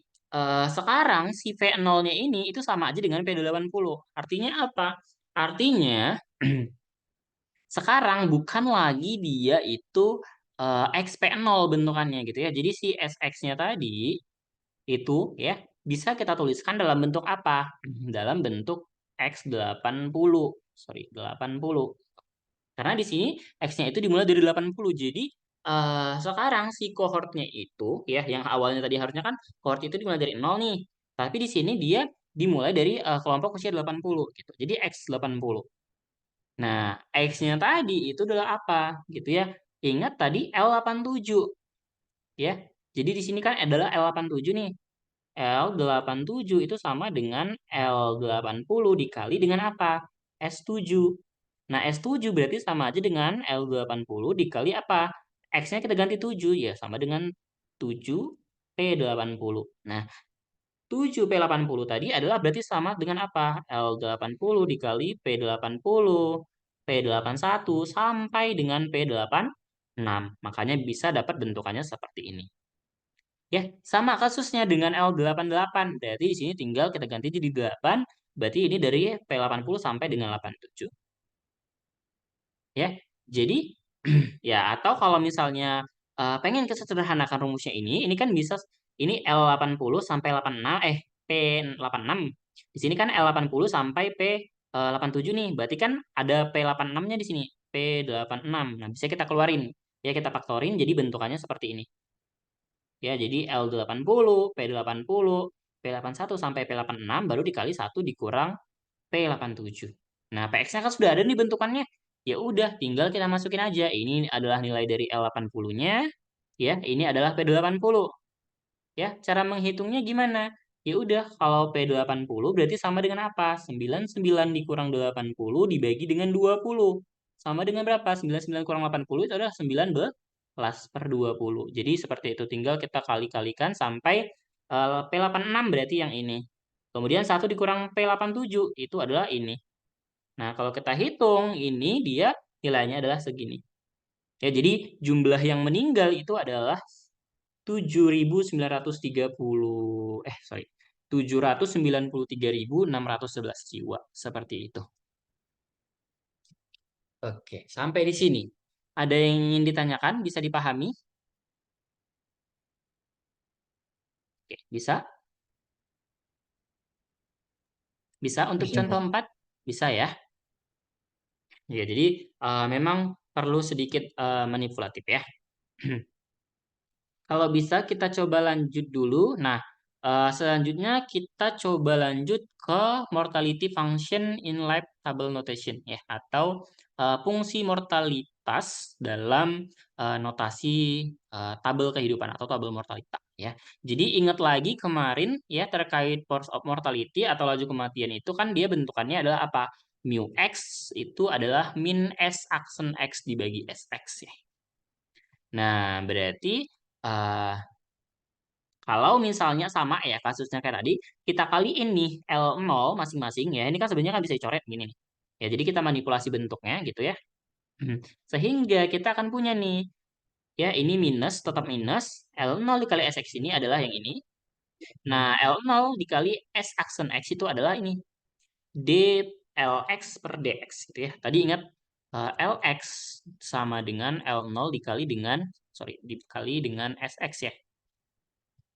sekarang si V0-nya ini itu sama aja dengan P80. Artinya apa? Artinya sekarang bukan lagi dia itu XP0 bentukannya gitu ya. Jadi si SX-nya tadi itu ya bisa kita tuliskan dalam bentuk apa? Dalam bentuk X80. Sorry, 80. Karena di sini X-nya itu dimulai dari 80. Jadi sekarang si kohortnya itu ya yang awalnya tadi harusnya kan kohort itu dimulai dari 0 nih. Tapi di sini dia dimulai dari kelompok usia 80 gitu. Jadi X80. Nah, X-nya tadi itu adalah apa gitu ya. Ingat tadi L87 ya. Jadi di sini kan adalah L87 nih. L87 itu sama dengan L80 dikali dengan apa? S7. Nah, S7 berarti sama aja dengan L80 dikali apa? X-nya kita ganti 7, ya sama dengan 7 P80. Nah, 7P80 tadi adalah berarti sama dengan apa? L80 dikali P80, P81 sampai dengan P86. Makanya bisa dapat bentukannya seperti ini. Ya, sama kasusnya dengan L88. Berarti di sini tinggal kita ganti jadi 8. Berarti ini dari P80 sampai dengan 87. Ya, jadi ya atau kalau misalnya pengen kesederhanakan rumusnya ini kan bisa ini L80 sampai 86 P86. Di sini kan L80 sampai P87 nih. Berarti kan ada P86-nya di sini, P86. Nah, bisa kita keluarin. Ya, kita faktorin jadi bentukannya seperti ini. Ya, jadi L80, P80, P81 sampai P86 baru dikali 1 dikurang P87. Nah, PX-nya kan sudah ada nih bentukannya. Ya udah, tinggal kita masukin aja. Ini adalah nilai dari L80-nya, ya. Ini adalah P80. Ya, cara menghitungnya gimana? Ya udah, kalau P80 berarti sama dengan apa? 99 dikurang 80 dibagi dengan 20. Sama dengan berapa? 99 kurang 80 itu adalah 19/20. Jadi seperti itu, tinggal kita kali-kalikan sampai P86 berarti yang ini. Kemudian 1 dikurang P87 itu adalah ini. Nah, kalau kita hitung, ini dia nilainya adalah segini. Ya, jadi jumlah yang meninggal itu adalah 7.930, sorry, 793.611 jiwa. Seperti itu. Oke, sampai di sini. Ada yang ingin ditanyakan? Bisa dipahami? Oke, bisa? Bisa untuk Bisa, contoh Pak. 4? Bisa ya? Ya, jadi memang perlu sedikit manipulatif ya. Kalau bisa kita coba lanjut dulu. Nah, selanjutnya kita coba lanjut ke mortality function in lab table notation ya atau fungsi mortalitas dalam notasi tabel kehidupan atau tabel mortalita ya. Jadi ingat lagi kemarin ya terkait force of mortality atau laju kematian itu kan dia bentukannya adalah apa? Mu X itu adalah min S aksen X dibagi SX ya. Nah, berarti eh, kalau misalnya sama ya kasusnya kayak tadi, kita kaliin nih L0 masing-masing ya. Ini kan sebenarnya kan bisa dicoret gini nih. Ya, jadi kita manipulasi bentuknya gitu ya. Sehingga kita akan punya nih, ya ini minus, tetap minus. L0 dikali SX ini adalah yang ini. Nah, L0 dikali S aksen X itu adalah ini. DLX per DX gitu ya. Tadi ingat LX sama dengan L0 dikali dengan, sorry, dikali dengan SX ya.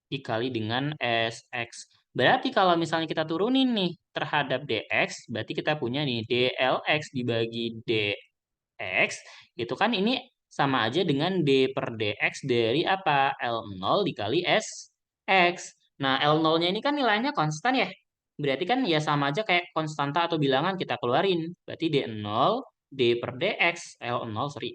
Dikali dengan SX. Berarti kalau misalnya kita turunin nih terhadap DX, berarti kita punya nih DLX dibagi DX, itu kan ini sama aja dengan D per DX dari apa? L0 dikali SX. Nah, L0-nya ini kan nilainya konstan ya. berarti kan ya sama aja kayak konstanta atau bilangan kita keluarin. Berarti D0, D per DX, L0, sorry,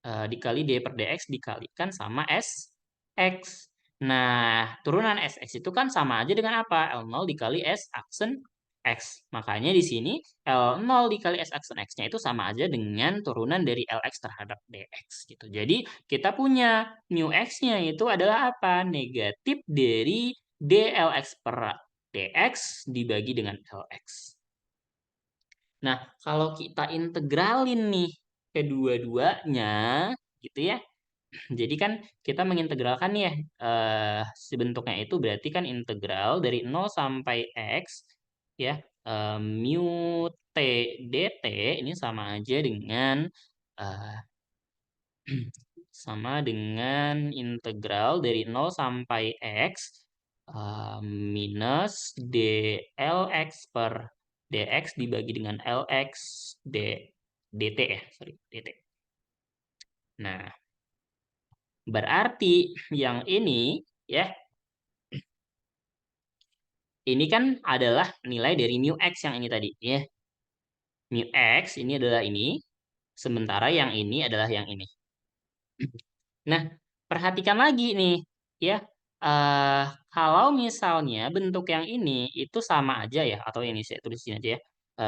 dikali D per DX dikalikan sama SX. Nah, turunan SX itu kan sama aja dengan apa? L0 dikali S aksen X. Makanya di sini L0 dikali S aksen X-nya itu sama aja dengan turunan dari LX terhadap DX gitu. Jadi kita punya mu X-nya itu adalah apa? Negatif dari DLX per DX dibagi dengan LX. Nah, kalau kita integralin nih kedua-duanya gitu ya. Jadi kan kita mengintegralkan ya si bentuknya itu berarti kan integral dari 0 sampai x ya mu t dt ini eh, sama dengan integral dari 0 sampai x minus dlx per dx dibagi dengan lx d dt ya, sorry, dt. Nah, berarti yang ya, ini kan adalah nilai dari mu x yang ini tadi ya. Mu x ini adalah ini, sementara yang ini adalah yang ini. Nah, perhatikan lagi nih, ya. eh Kalau misalnya bentuk yang ini itu sama aja ya, atau ini saya tulis di sini aja ya.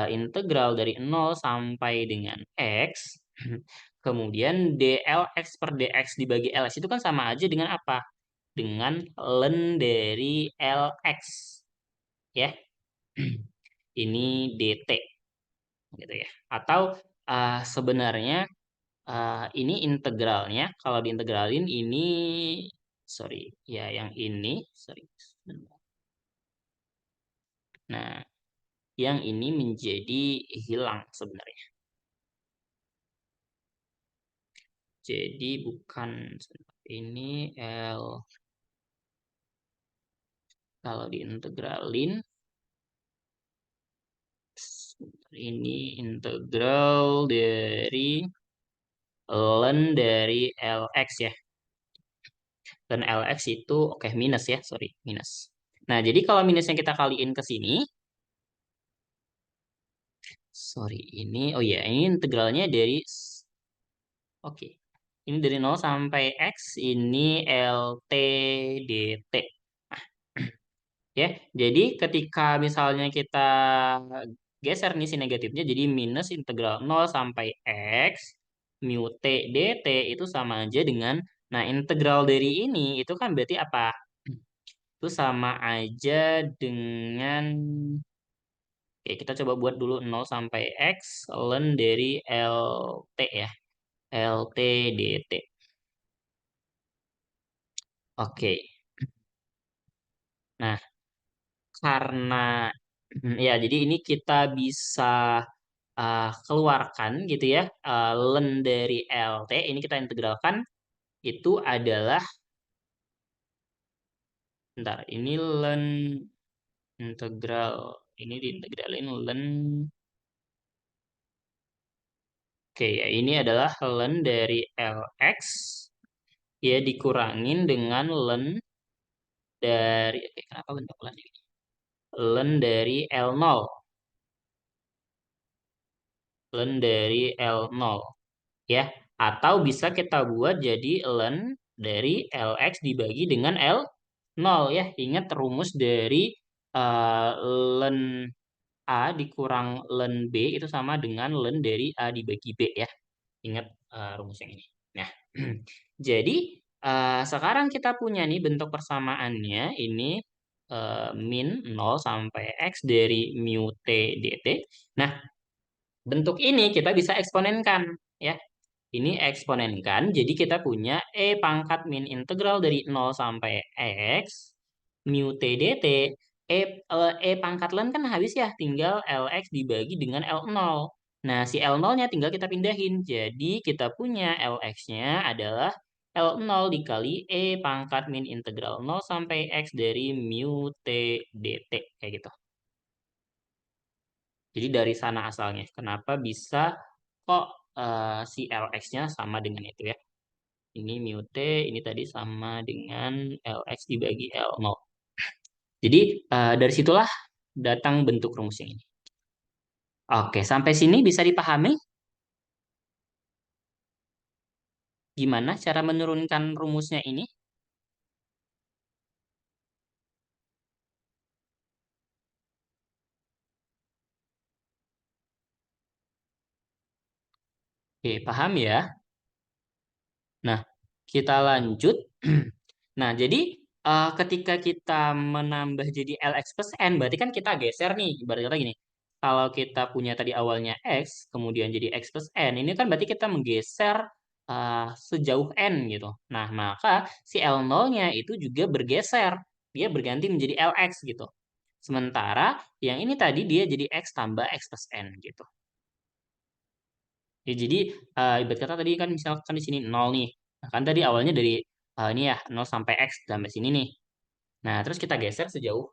Integral dari 0 sampai dengan x, kemudian dlx per dx dibagi ls itu kan sama aja dengan apa? Dengan len dari lx, ya. Ini dt, gitu ya. Atau sebenarnya ini integralnya kalau diintegralin ini, sorry ya, yang ini sorry. Nah, yang ini menjadi hilang sebenarnya. Jadi bukan ini L, kalau diintegralin ini integral dari ln dari Lx ya. Dan Lx itu oke minus ya, sorry, minus. Nah, jadi kalau minusnya kita kaliin ke sini, sorry, oh ya, ini integralnya dari, oke. Ini dari 0 sampai X, ini LT dt. Nah, ya, jadi ketika misalnya kita geser nih si negatifnya, jadi minus integral 0 sampai X, mu T dt itu sama aja dengan, nah integral dari ini itu kan berarti apa? Itu sama aja dengan, oke, kita coba buat dulu 0 sampai X, ln dari LT ya. LT dt. Oke. Nah, karena ya jadi ini kita bisa keluarkan gitu ya. Ln dari LT ini kita integralkan itu adalah, bentar, ini ln integral, ini diintegralin ln, oke ya, ini adalah ln dari Lx ya dikurangin dengan ln dari, oke, kenapa bentuk ln ini? Ln dari L0, ln dari L0 ya, atau bisa kita buat jadi ln dari Lx dibagi dengan L0 ya. Ingat rumus dari eh, ln A dikurang ln B itu sama dengan ln dari A dibagi B ya. Ingat rumus yang ini. Nah, jadi sekarang kita punya nih bentuk persamaannya ini min 0 sampai X dari mu T dt. Nah, bentuk ini kita bisa eksponenkan ya. Ini eksponenkan, jadi kita punya E pangkat min integral dari 0 sampai X, mu T dt, E pangkat ln kan habis ya, tinggal Lx dibagi dengan L0. Nah, si L0-nya tinggal kita pindahin, jadi kita punya Lx-nya adalah L0 dikali E pangkat min integral 0 sampai X dari mu T dt, kayak gitu. Jadi dari sana asalnya, kenapa bisa kok si Lx-nya sama dengan itu ya. Ini mu T, ini tadi sama dengan Lx dibagi L0. Jadi dari situlah datang bentuk rumus yang ini. Oke, sampai sini bisa dipahami gimana cara menurunkan rumusnya ini? Oke, paham ya? Nah, kita lanjut. Nah, jadi ketika kita menambah jadi LX plus N, berarti kan kita geser nih. Ibarat kata gini, kalau kita punya tadi awalnya X, kemudian jadi X plus N, ini kan berarti kita menggeser sejauh N gitu. Nah, maka si L0-nya itu juga bergeser. Dia berganti menjadi LX gitu. Sementara yang ini tadi dia jadi X tambah X plus N gitu. Ya, jadi ibarat kata tadi kan misalkan di sini 0 nih. Nah, kan tadi awalnya dari ini ya 0 sampai X sampai sini nih. Nah, terus kita geser sejauh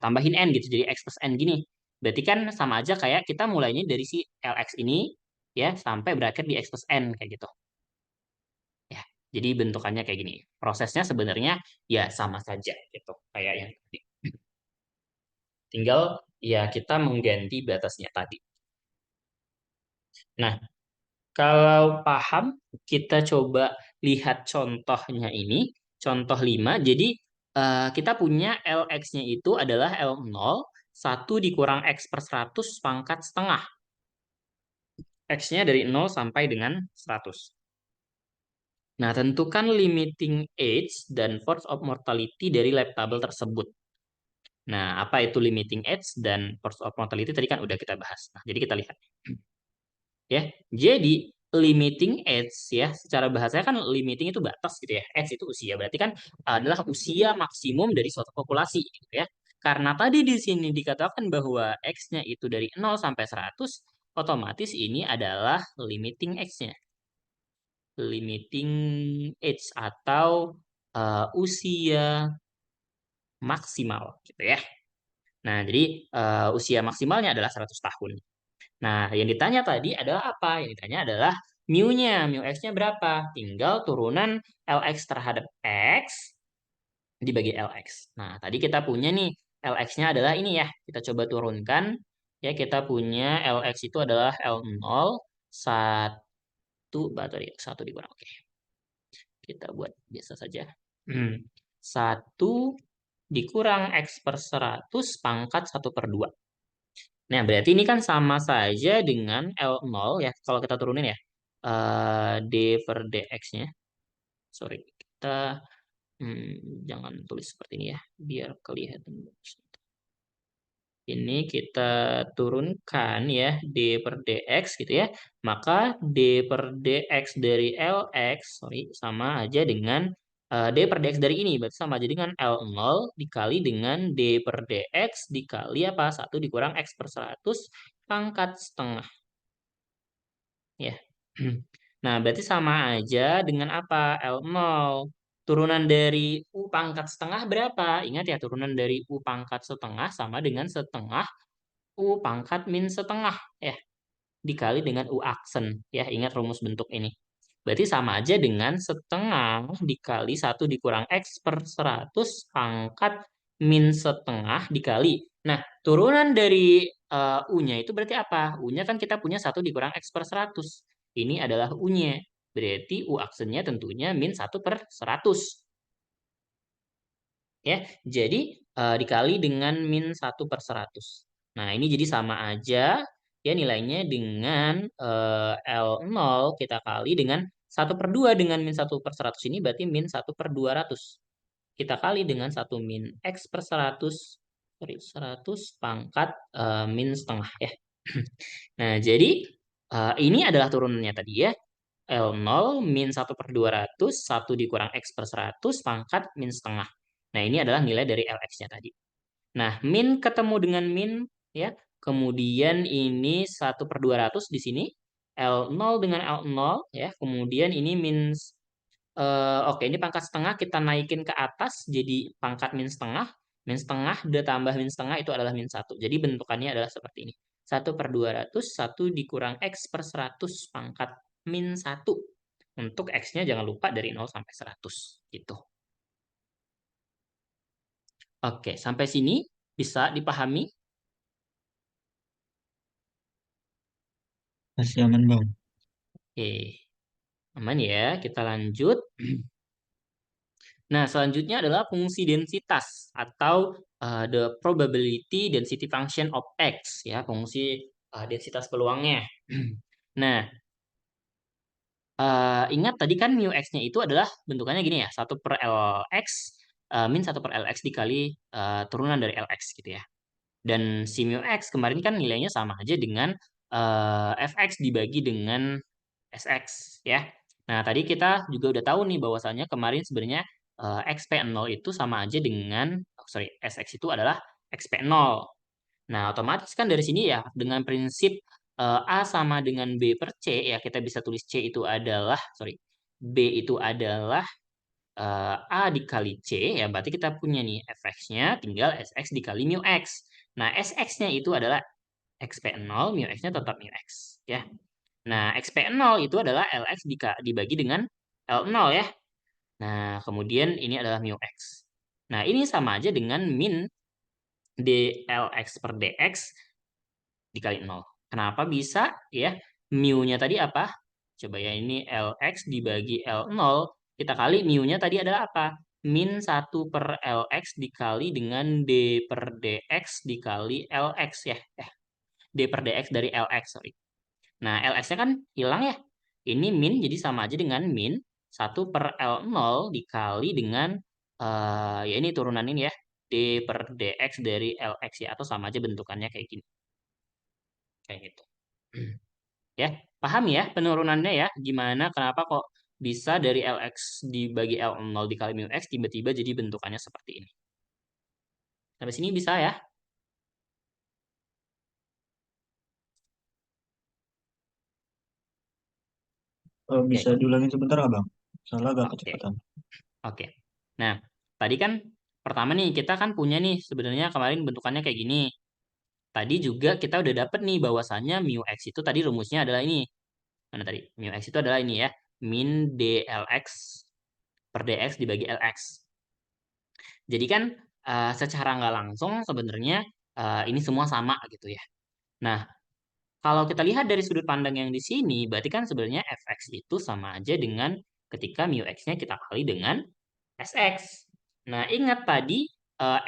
tambahin N gitu. Jadi X plus N gini. Berarti kan sama aja kayak kita mulainya dari si LX ini ya sampai berakhir di X plus N kayak gitu. Ya. Jadi bentukannya kayak gini. Prosesnya sebenarnya ya sama saja gitu. Kayak yang tadi. Tinggal ya kita mengganti batasnya tadi. Nah, kalau paham, kita coba lihat contohnya ini. Contoh 5. Jadi, kita punya LX-nya itu adalah L0, 1 dikurang X per 100 pangkat setengah. X-nya dari 0 sampai dengan 100. Nah, tentukan limiting age dan force of mortality dari lab table tersebut. Nah, apa itu limiting age dan force of mortality tadi kan udah kita bahas. Nah, jadi kita lihat. Ya. Jadi limiting age ya, secara bahasanya kan limiting itu batas gitu ya. Age itu usia, berarti kan adalah usia maksimum dari suatu populasi gitu ya. Karena tadi di sini dikatakan bahwa X-nya itu dari 0 sampai 100, otomatis ini adalah limiting X-nya. Limiting age atau usia maksimal gitu ya. Nah, jadi usia maksimalnya adalah 100 tahun. Nah, yang ditanya tadi adalah apa? Yang ditanya adalah mu-nya. Mu X-nya berapa? Tinggal turunan LX terhadap X dibagi LX. Nah, tadi kita punya nih, LX-nya adalah ini ya. Kita coba turunkan. Ya, kita punya LX itu adalah L0, 1, baterai 1 dikurang. Oke, kita buat biasa saja. 1 dikurang X per 100 pangkat 1/2. Nah, berarti ini kan sama saja dengan L0 ya, kalau kita turunin ya. D per dx-nya. Sorry, kita jangan tulis seperti ini ya, biar kelihatan. Ini kita turunkan ya, D per dx gitu ya. Maka D per dx dari Lx, sorry, sama aja dengan D per dx dari ini. Berarti sama aja dengan L0 dikali dengan D per dx dikali apa? 1 dikurang X per 100 pangkat setengah. Ya. Nah, berarti sama aja dengan apa? L0. Turunan dari U pangkat setengah berapa? Ingat ya, turunan dari U pangkat setengah sama dengan setengah U pangkat min setengah. Ya, dikali dengan U aksen. Ya, ingat rumus bentuk ini. Berarti sama aja dengan setengah dikali 1 dikurang X per 100 pangkat min setengah dikali. Nah, turunan dari U-nya itu berarti apa? U-nya kan kita punya 1 dikurang X per 100. Ini adalah U-nya. Berarti U aksennya tentunya min 1 per 100. Ya, jadi dikali dengan min 1 per 100. Nah, ini jadi sama aja ya nilainya dengan L0 kita kali dengan 1/2 dengan min 1 per 100 ini berarti min 1 per 200. Kita kali dengan 1 min X per 100, sorry, 100 pangkat min setengah ya. Nah, jadi ini adalah turunannya tadi ya. L0 min 1/200, 1 dikurang X per 100 pangkat min setengah. Nah, ini adalah nilai dari LX-nya tadi. Nah, min ketemu dengan min, ya. Kemudian ini 1/200 di sini. L0 dengan L0, ya. Kemudian ini min, oke, ini pangkat setengah kita naikin ke atas, jadi pangkat min setengah. Min setengah ditambah min setengah itu adalah min 1. Jadi bentukannya adalah seperti ini. 1/200, 1 dikurang X per 100 pangkat min 1. Untuk X-nya jangan lupa dari 0 sampai 100. Gitu. Oke, sampai sini Bisa dipahami? Masih aman bang. Oke, aman ya. Kita lanjut. Nah, selanjutnya adalah fungsi densitas atau the probability density function of X ya, fungsi densitas peluangnya. Nah, ingat tadi kan mu X-nya itu adalah bentukannya gini ya, 1/Lx min 1/Lx dikali turunan dari Lx gitu ya. Dan si mu X kemarin kan nilainya sama aja dengan Fx dibagi dengan Sx ya. Nah, tadi kita juga udah tahu nih bahwasannya kemarin sebenarnya XP0 itu sama aja dengan, oh, sorry, Sx itu adalah XP0. Nah, otomatis kan dari sini ya, dengan prinsip A sama dengan B per C, ya kita bisa tulis C itu adalah, sorry, B itu adalah A dikali C, ya berarti kita punya nih Fx-nya tinggal Sx dikali mu X. Nah, Sx-nya itu adalah XP0, mu X-nya tetap mu X. Ya. Nah, XP0 itu adalah Lx dibagi dengan L0 ya. Nah, kemudian ini adalah mu X. Nah, ini sama aja dengan min dLx per dx dikali 0. Kenapa bisa ya? Mu-nya tadi apa? Coba ya, ini Lx dibagi L0. Kita kali mu-nya tadi adalah apa? Min 1/Lx dikali dengan D per dx dikali Lx ya. D per dx dari Lx, sorry. Nah, Lx-nya kan hilang ya. Ini min, jadi sama aja dengan min 1/L0 dikali dengan, ya ini turunan ini ya. D per dx dari Lx ya. Atau sama aja bentukannya kayak gini. Kayak gitu. Ya, paham ya penurunannya ya? Gimana, kenapa kok bisa dari Lx dibagi L0 dikali mu X tiba-tiba jadi bentukannya seperti ini. Sampai sini bisa ya? Bisa Oke, diulangin sebentar nggak bang? Salah agak oke, kecepatan. oke. Nah, tadi kan pertama nih kita kan punya nih sebenarnya kemarin bentukannya kayak gini. Tadi juga kita udah dapet nih bahwasannya mu X itu tadi rumusnya adalah ini. Mana tadi? Mu X itu adalah ini ya. Min dLx per dx dibagi Lx. Jadi kan secara nggak langsung sebenarnya ini semua sama gitu ya. Nah, kalau kita lihat dari sudut pandang yang di sini, berarti kan sebenarnya fx itu sama aja dengan ketika mu x-nya kita kali dengan sx. Nah, ingat tadi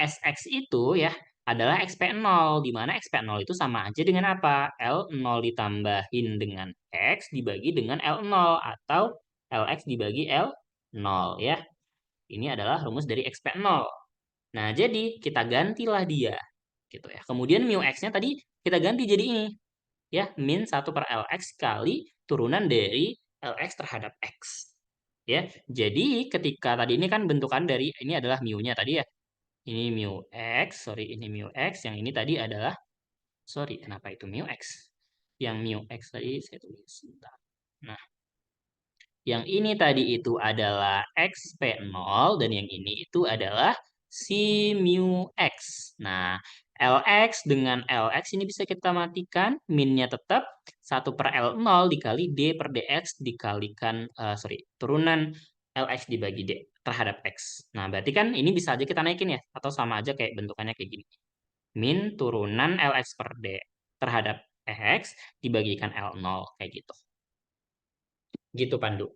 sx itu ya adalah xp0, di mana xp0 itu sama aja dengan apa? L0 ditambahin dengan x dibagi dengan L0 atau Lx dibagi L0 ya. Ini adalah rumus dari xp0. Nah, jadi kita gantilah dia gitu ya. Kemudian mu x-nya tadi kita ganti jadi ini ya, min 1/Lx kali turunan dari Lx terhadap x. Ya, jadi ketika tadi ini kan bentukan dari ini adalah mu-nya tadi ya. Ini mu x, sorry ini mu x, yang ini tadi adalah, sorry kenapa itu mu x? Yang mu x tadi saya tulis sebentar. Nah, yang ini tadi itu adalah XP0 dan yang ini itu adalah si mu X. Nah, Lx dengan Lx ini bisa kita matikan, minnya tetap 1/L0 dikali D per dx dikalikan, sorry, turunan Lx dibagi D terhadap X. Nah, berarti kan ini bisa aja kita naikin ya, atau sama aja kayak bentukannya kayak gini. Min turunan Lx per D terhadap X dibagikan L0, kayak gitu. Gitu, Pandu.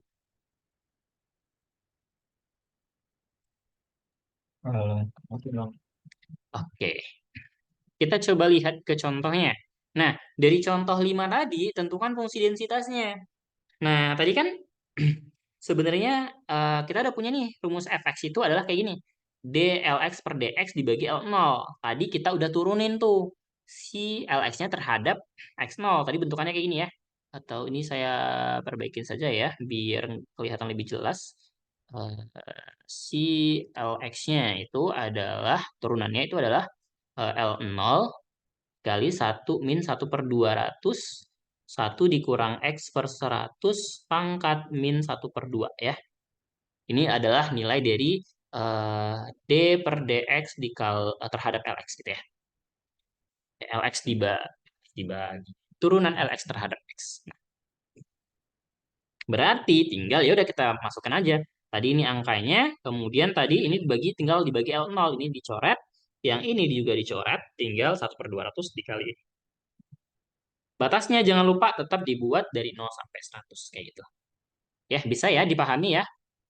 Oke bang. Oke. Kita coba lihat ke contohnya. Nah, dari contoh 5 tadi, tentukan fungsi densitasnya. Nah, tadi kan sebenarnya kita udah punya nih, rumus fx itu adalah kayak gini. dLx per dx dibagi L0. Tadi kita udah turunin tuh si Lx-nya terhadap x0. Tadi bentukannya kayak gini ya. Atau ini saya perbaikin saja ya, biar kelihatan lebih jelas. Eh, si Lx-nya itu adalah, turunannya itu adalah L0 kali 1 min 1/200, 1 dikurang X per 100 pangkat min 1/2 ya. Ini adalah nilai dari D per dx terhadap Lx gitu ya. Lx dibagi turunan Lx terhadap X. Nah, berarti tinggal ya udah kita masukkan aja. Tadi ini angkanya, kemudian tadi ini tinggal dibagi L0, ini dicoret. Yang ini juga dicoret, tinggal 1/200 dikali ini. Batasnya jangan lupa tetap dibuat dari 0 sampai 100 kayak gitu. Ya, bisa ya dipahami ya.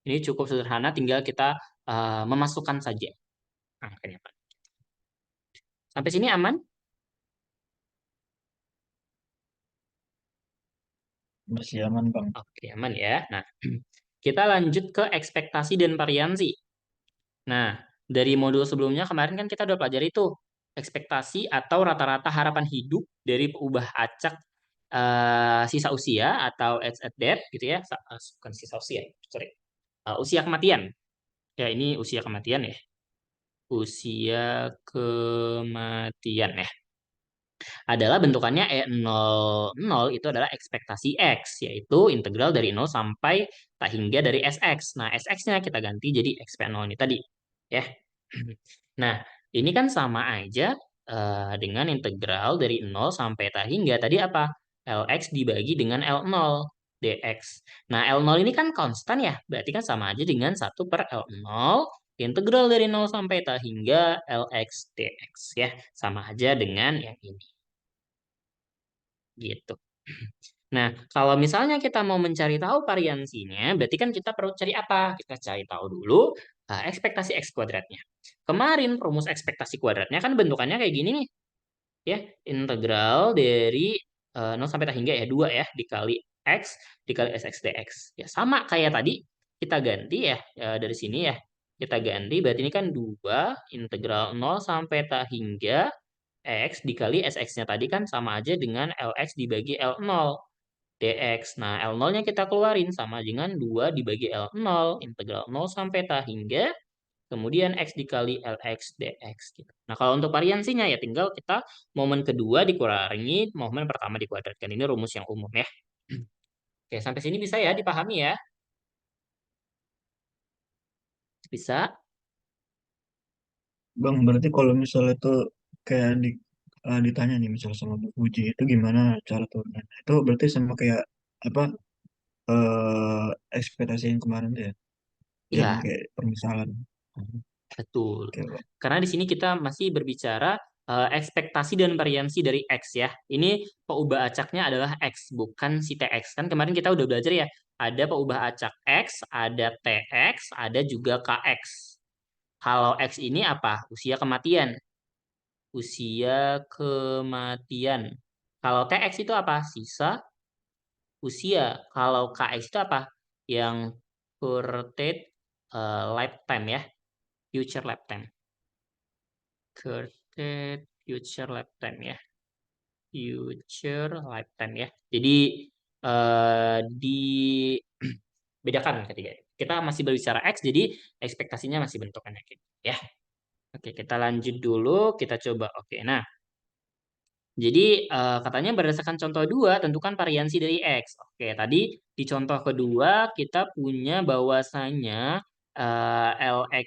Ini cukup sederhana, tinggal kita memasukkan saja angkanya, Pak. Sampai sini aman? Masih aman, Bang. Oke, aman ya. Nah, kita lanjut ke ekspektasi dan variansi. Nah, dari modul sebelumnya kemarin kan kita udah pelajari tuh ekspektasi atau rata-rata harapan hidup dari peubah acak sisa usia atau age at death gitu ya. Bukan sisa usia, sorry. Usia kematian. Ya, ini usia kematian ya. Usia kematian ya. Adalah bentukannya E00 itu adalah ekspektasi X, yaitu integral dari 0 sampai tak hingga dari Sx. Nah, Sx-nya kita ganti jadi XP0 ini tadi. Ya. Nah, ini kan sama aja dengan integral dari 0 sampai tak hingga. Tadi apa? Lx dibagi dengan L0 dx. Nah, L0 ini kan konstan ya, berarti kan sama aja dengan 1/L0 integral dari 0 sampai tak hingga Lx dx ya. Sama aja dengan yang ini. Gitu. Nah, kalau misalnya kita mau mencari tahu variansinya, berarti kan kita perlu cari apa? Kita cari tahu dulu ekspektasi X kuadratnya. Kemarin rumus ekspektasi kuadratnya kan bentukannya kayak gini nih. Ya, integral dari 0 sampai tak hingga ya, 2 ya, dikali X, dikali Sx dx. Ya, sama kayak tadi, kita ganti ya, dari sini ya. Kita ganti, berarti ini kan 2 integral 0 sampai tak hingga X dikali Sx-nya tadi kan sama aja dengan Lx dibagi L0 dx. Nah, L0-nya kita keluarin sama dengan 2 dibagi L0, integral 0 sampai tak hingga, kemudian X dikali Lx dx. Gitu. Nah, kalau untuk variansinya ya tinggal kita momen kedua dikurangi, momen pertama dikuadratkan. Ini rumus yang umum ya. Oke, sampai sini bisa ya dipahami ya? Bisa? Bang, berarti kalau misalnya itu kayak ditanya nih misal sama Bu Puji itu gimana cara turunnya? Itu berarti sama kayak apa ekspektasi yang kemarin tuh ya, yang Iya, kayak permisalan. Hmm, betul. oke, Bang. Karena di sini kita masih berbicara ekspektasi dan variansi dari X ya. Ini peubah acaknya adalah X, bukan si TX. Kan kemarin kita udah belajar ya, ada peubah acak X, ada TX, ada juga KX. Kalau X ini apa? Usia kematian. Usia kematian. Kalau TX itu apa? Sisa usia. Kalau KX itu apa? Yang current lifetime ya. Future lifetime. Current future lifetime ya. Future lifetime ya. Jadi dibedakan ketiga. Kita masih berbicara X, jadi ekspektasinya masih bentukannya gitu ya. Oke, kita lanjut dulu. Kita coba. Oke, nah. Jadi katanya berdasarkan contoh 2 tentukan variansi dari X. Oke, tadi di contoh kedua kita punya bahwasanya LX,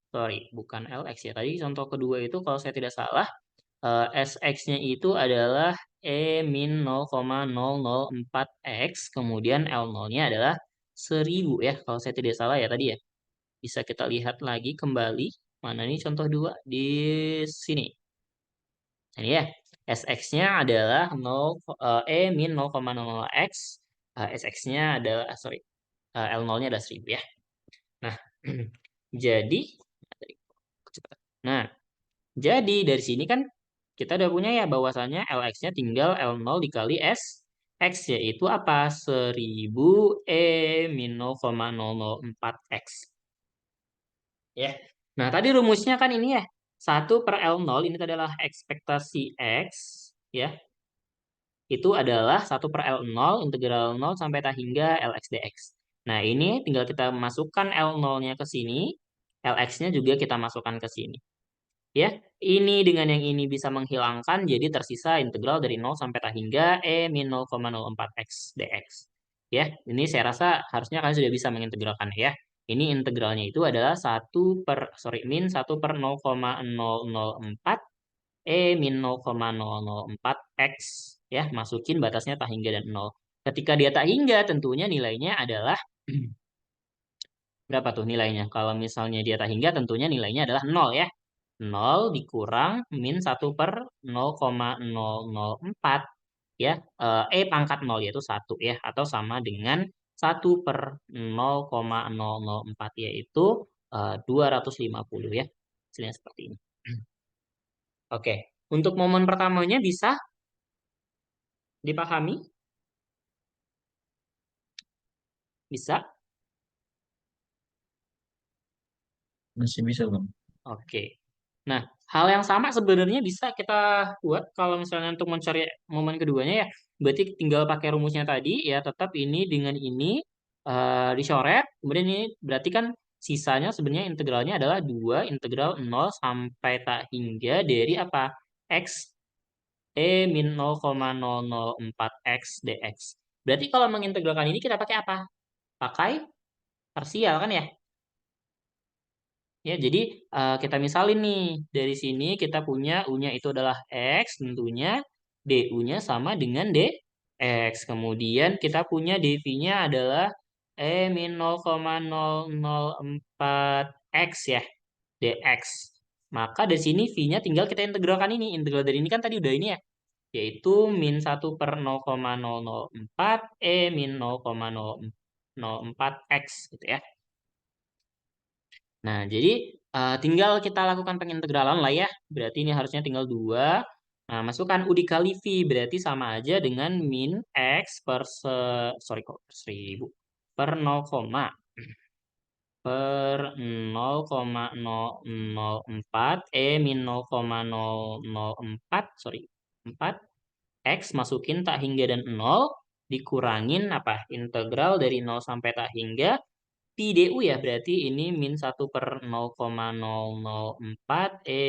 sorry, bukan LX ya. Tadi contoh kedua itu kalau saya tidak salah SX-nya itu adalah E-0,004X, kemudian L0-nya adalah 1000 ya, kalau saya tidak salah ya tadi ya. Bisa kita lihat lagi kembali, mana nih contoh 2 di sini. Ini ya, SX-nya adalah 0, E-0,00X, SX-nya adalah, sorry, L0-nya adalah 1000 ya. Nah, jadi, nah, jadi dari sini kan kita udah punya ya bahwasannya Lx-nya tinggal L0 dikali S X yaitu apa? 1000 E-0,004X. Ya. Nah, tadi rumusnya kan ini ya. 1/L0 ini adalah ekspektasi X ya. Itu adalah 1/L0 integral 0 sampai tak hingga Lx dx. Nah, ini tinggal kita masukkan L0-nya ke sini, Lx-nya juga kita masukkan ke sini. Ya, ini dengan yang ini bisa menghilangkan, jadi tersisa integral dari 0 sampai tak hingga E-0,04X dx. Ya, ini saya rasa harusnya kalian sudah bisa mengintegralkan ya. Ini integralnya itu adalah min 1/0,004 E min 0,004 X. Ya, masukin batasnya tak hingga dan 0. Ketika dia tak hingga, tentunya nilainya adalah berapa tuh nilainya? Kalau misalnya dia tak hingga, tentunya nilainya adalah 0 ya. 0 dikurang min 1/0,004 ya. Pangkat 0 yaitu 1 ya, atau sama dengan 1/0,004 yaitu 250 ya. Hasilnya seperti ini. Oke, untuk momen pertamanya bisa dipahami? Bisa? Masih bisa bang. Oke. Nah, hal yang sama sebenarnya bisa kita buat kalau misalnya untuk mencari momen keduanya ya. Berarti tinggal pakai rumusnya tadi ya, tetap ini dengan ini dicoret. Kemudian ini berarti kan sisanya sebenarnya integralnya adalah 2 integral 0 sampai tak hingga dari apa? X min 0,004 X dx. Berarti kalau mengintegralkan ini kita pakai apa? Pakai parsial kan ya? Ya, jadi kita misalin nih, dari sini kita punya U-nya itu adalah X, tentunya DU-nya sama dengan DX. Kemudian kita punya dV-nya adalah min 0,004 X ya, DX. Maka dari sini V-nya tinggal kita integralkan ini. Integral dari ini kan tadi udah ini ya, yaitu min 1/0,004 min 0,004 X gitu ya. Nah, jadi tinggal kita lakukan pengintegralan lah ya. Berarti ini harusnya tinggal 2. Nah, masukkan U dikali V. Berarti sama aja dengan min X sorry kok, per 1000. Per 0, per 0,004 min 0,004 sorry 4 X masukin tak hingga dan 0 dikurangin apa integral dari 0 sampai tak hingga Pi DU ya, berarti ini min 1/0,004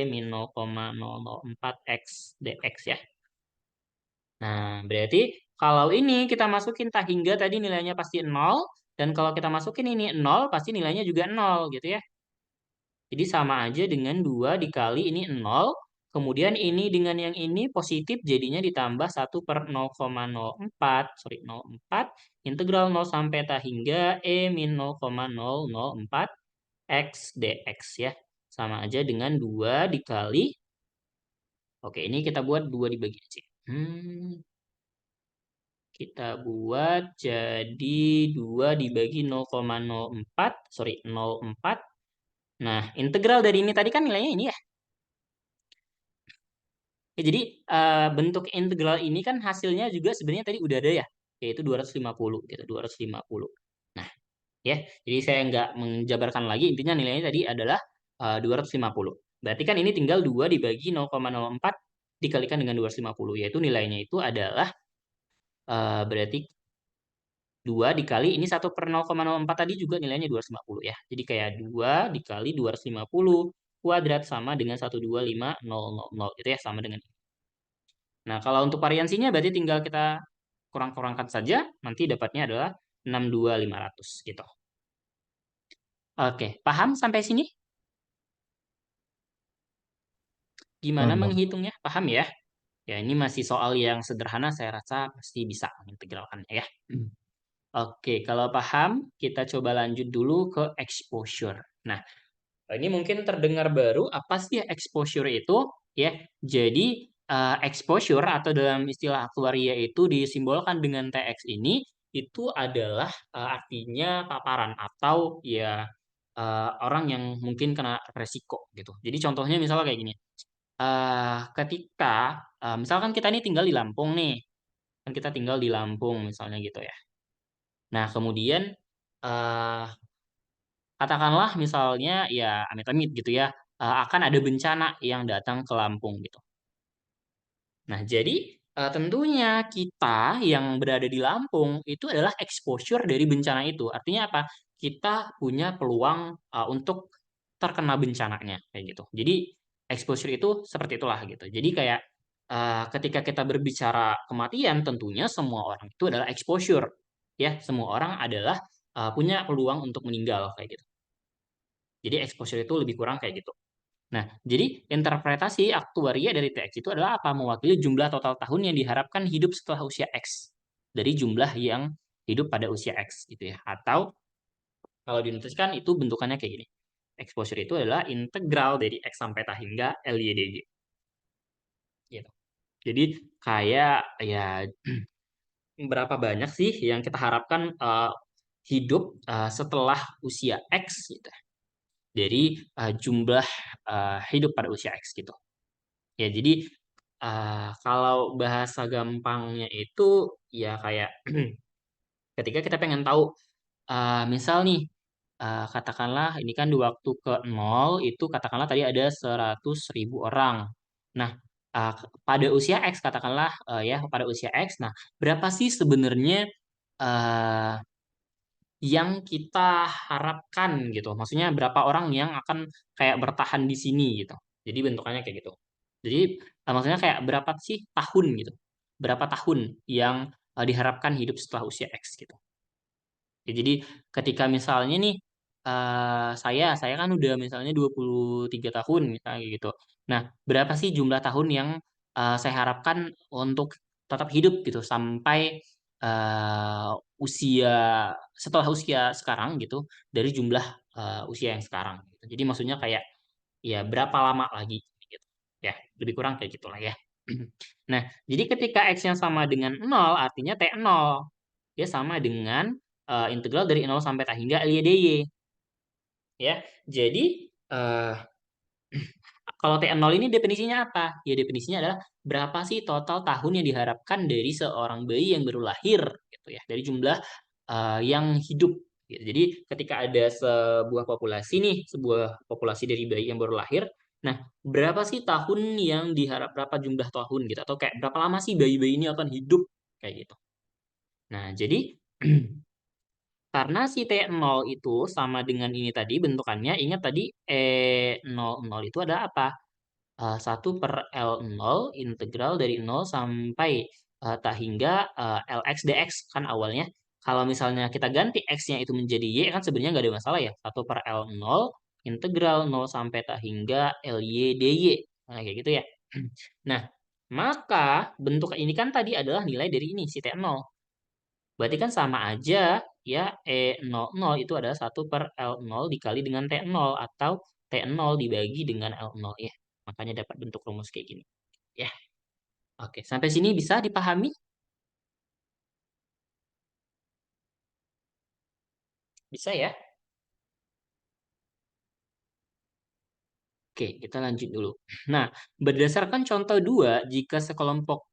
min 0,004 X dx ya. Nah, berarti kalau ini kita masukin tak hingga tadi nilainya pasti 0, dan kalau kita masukin ini 0, pasti nilainya juga 0 gitu ya. Jadi sama aja dengan 2 dikali ini 0, kemudian ini dengan yang ini positif jadinya ditambah 1/0,04, sorry 0,4, integral 0 sampai tak hingga min 0,004 X dx ya. Sama aja dengan 2 dikali, oke ini kita buat 2 dibagi C. Kita buat jadi 2 dibagi 0,04, sorry 0,4. Nah, integral dari ini tadi kan nilainya ini ya. Ya, jadi bentuk integral ini kan hasilnya juga sebenarnya tadi udah ada ya, yaitu 250 gitu, 250. Nah, ya, jadi saya nggak menjabarkan lagi, intinya nilainya tadi adalah 250. Berarti kan ini tinggal 2 dibagi 0,04 dikalikan dengan 250, yaitu nilainya itu adalah berarti 2 dikali ini 1/0,04 tadi juga nilainya 250 ya. Jadi kayak 2 dikali 250 kuadrat sama dengan 125.000 itu ya, sama dengan. Nah, kalau untuk variansinya berarti tinggal kita kurang-kurangkan saja, nanti dapatnya adalah 62.500 gitu. Oke, paham sampai sini? Gimana Paham bang. menghitungnya? Paham ya? Ya, ini masih soal yang sederhana, saya rasa pasti bisa mengintegralkannya ya. Oke, kalau paham, kita coba lanjut dulu ke exposure. Nah, ini mungkin terdengar baru, apa sih exposure itu? Ya, jadi exposure atau dalam istilah aktuaria itu disimbolkan dengan TX ini, itu adalah artinya paparan atau ya orang yang mungkin kena resiko gitu. Jadi contohnya misalnya kayak gini, ketika misalkan kita ini tinggal di Lampung nih, kan kita tinggal di Lampung misalnya gitu ya. Nah, kemudian eh, katakanlah misalnya ya amit-amit gitu ya, akan ada bencana yang datang ke Lampung gitu. Nah, jadi tentunya kita yang berada di Lampung itu adalah exposure dari bencana itu. Artinya apa? Kita punya peluang untuk terkena bencananya kayak gitu. Jadi exposure itu seperti itulah gitu. Jadi kayak ketika kita berbicara kematian, tentunya semua orang itu adalah exposure. Ya, semua orang adalah punya peluang untuk meninggal kayak gitu. Jadi exposure itu lebih kurang kayak gitu. Nah, jadi interpretasi aktuaria dari TX itu adalah apa? Mewakili jumlah total tahun yang diharapkan hidup setelah usia X. Dari jumlah yang hidup pada usia X gitu ya. Atau kalau dinotiskan itu bentukannya kayak gini. Exposure itu adalah integral dari X sampai tak hingga LYDY. Gitu. Jadi kayak ya berapa banyak sih yang kita harapkan hidup setelah usia X gitu. Dari jumlah hidup pada usia X gitu. Ya, jadi kalau bahasa gampangnya itu ya kayak ketika kita pengen tahu, misal nih, katakanlah ini kan di waktu ke nol itu katakanlah tadi ada 100.000 orang. Nah, pada usia X katakanlah ya pada usia X, nah berapa sih sebenarnya eh, yang kita harapkan gitu. Maksudnya berapa orang yang akan kayak bertahan di sini gitu. Jadi bentukannya kayak gitu. Jadi maksudnya kayak berapa sih tahun gitu. Berapa tahun yang diharapkan hidup setelah usia X gitu. Ya, jadi ketika misalnya nih saya kan udah misalnya 23 tahun misalnya gitu. Nah, berapa sih jumlah tahun yang saya harapkan untuk tetap hidup gitu sampai eh, usia setelah usia sekarang gitu dari jumlah usia yang sekarang gitu. Jadi maksudnya kayak ya berapa lama lagi gitu. Ya, lebih kurang kayak gitulah ya. Nah, jadi ketika X-nya sama dengan nol artinya T0 dia sama dengan integral dari nol sampai tak hingga LYDY ya. Jadi eh, kalau TN0 ini definisinya apa? Ya definisinya adalah berapa sih total tahun yang diharapkan dari seorang bayi yang baru lahir gitu ya, dari jumlah yang hidup gitu. Jadi ketika ada sebuah populasi nih, sebuah populasi dari bayi yang baru lahir, nah berapa sih tahun yang berapa jumlah tahun gitu atau kayak berapa lama sih bayi-bayi ini akan hidup kayak gitu. Nah, jadi karena si T0 itu sama dengan ini tadi bentukannya, ingat tadi E00 itu ada apa? 1 per L0 integral dari nol sampai tak hingga Lx dx kan awalnya. Kalau misalnya kita ganti X-nya itu menjadi Y kan sebenarnya nggak ada masalah ya. 1 per L0 integral nol sampai tak hingga Ly dy. Nah, kayak gitu ya. Nah, maka bentuk ini kan tadi adalah nilai dari ini, si T0. Berarti kan sama aja ya E00 itu adalah 1 per L0 dikali dengan T0 atau T0 dibagi dengan L0 ya. Makanya dapat bentuk rumus kayak gini. Ya, oke. Sampai sini bisa dipahami? Bisa ya? Oke, kita lanjut dulu. Nah, berdasarkan contoh 2, jika sekelompok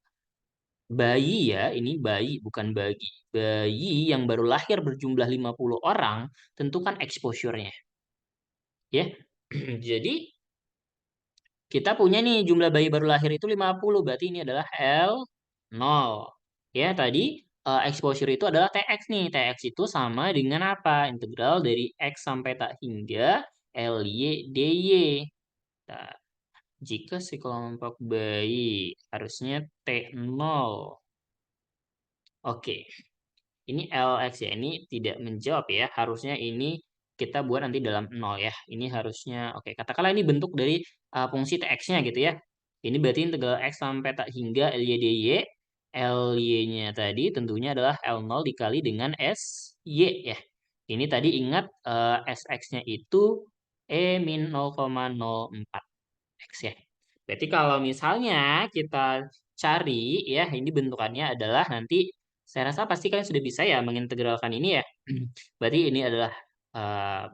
bayi ya, ini bayi bukan bagi. Bayi yang baru lahir berjumlah 50 orang, tentukan exposure-nya. Ya. Jadi, kita punya nih jumlah bayi baru lahir itu 50, berarti ini adalah L0. Ya, tadi exposure itu adalah TX nih. TX itu sama dengan apa? Integral dari X sampai tak hingga LY DY. Nah, jika si kelompok bayi harusnya T0. Oke, ini LX ya, ini tidak menjawab ya. Harusnya ini kita buat nanti dalam nol ya. Ini harusnya, oke, katakanlah ini bentuk dari fungsi TX-nya gitu ya. Ini berarti integral X sampai tak hingga LYDY. LY-nya tadi tentunya adalah L0 dikali dengan SY ya. Ini tadi ingat SX-nya itu E-0,04 X ya. Berarti kalau misalnya kita cari ya, ini bentukannya adalah nanti saya rasa pasti kalian sudah bisa ya mengintegralkan ini ya. Berarti ini adalah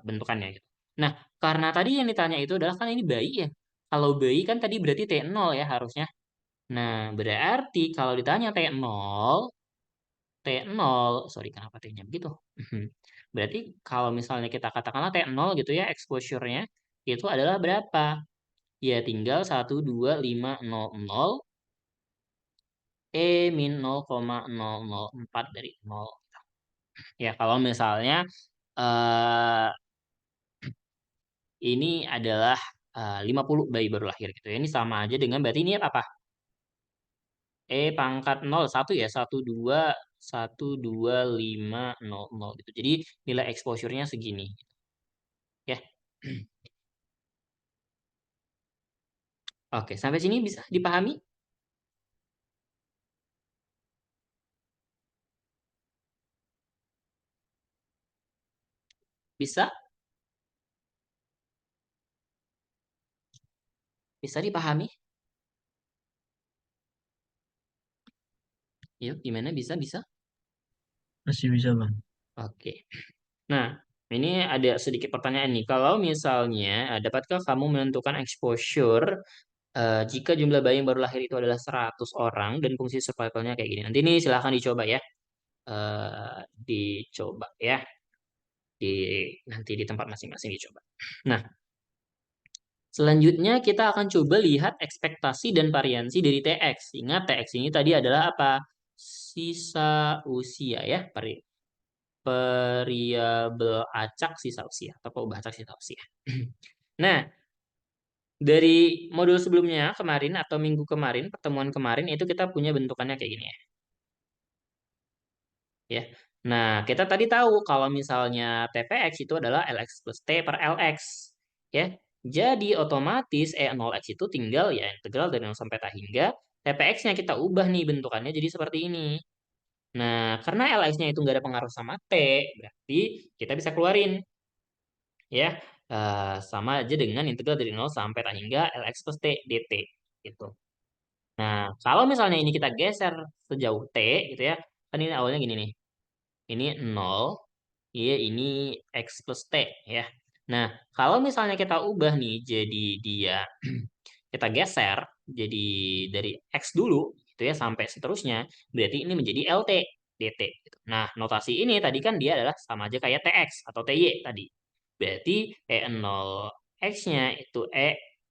bentukannya gitu. Nah, karena tadi yang ditanya itu adalah kan ini bayi ya. Kalau bayi kan tadi berarti T0 ya harusnya. Nah, berarti kalau ditanya T0, T0, sorry kenapa T-nya begitu? Berarti kalau misalnya kita katakanlah T0 gitu ya, exposure-nya itu adalah berapa? Ya tinggal 1,2500 min 0,004 dari 0. Ya kalau misalnya eh, ini adalah 50 bayi baru lahir gitu ya. Ini sama aja dengan berarti ini apa? Pangkat 0 1 ya. 1,2,1,2,5,0 gitu. Jadi nilai exposure-nya segini ya. Oke, sampai sini bisa dipahami? Bisa? Bisa dipahami? Yuk, gimana? Bisa, bisa? Masih bisa bang. Oke. Nah, ini ada sedikit pertanyaan nih. Kalau misalnya, dapatkah kamu menentukan exposure jika jumlah bayi yang baru lahir itu adalah 100 orang dan fungsi survivalnya kayak gini? Nanti nih silahkan dicoba ya. Dicoba ya. Nanti di tempat masing-masing dicoba. Nah, selanjutnya kita akan coba lihat ekspektasi dan variansi dari TX. Ingat TX ini tadi adalah apa? Sisa usia ya, variabel acak sisa usia atau perubahan acak sisa usia. Nah, dari modul sebelumnya kemarin atau minggu kemarin, pertemuan kemarin itu kita punya bentukannya kayak gini ya. Nah, kita tadi tahu kalau misalnya TPX itu adalah LX plus T per LX ya. Jadi otomatis E0X itu tinggal ya integral dari 0 sampai tak hingga TPX-nya kita ubah nih bentukannya jadi seperti ini. Nah, karena LX-nya itu nggak ada pengaruh sama T, berarti kita bisa keluarin ya. Sama aja dengan integral dari 0 sampai tak hingga Lx plus T dt gitu. Nah, kalau misalnya ini kita geser sejauh T gitu ya. Kan ini awalnya gini nih. Ini 0, iya ini X plus T ya. Nah, kalau misalnya kita ubah nih jadi dia kita geser jadi dari X dulu gitu ya sampai seterusnya, berarti ini menjadi LT dt gitu. Nah, notasi ini tadi kan dia adalah sama aja kayak TX atau TY tadi. Berarti E0 X-nya itu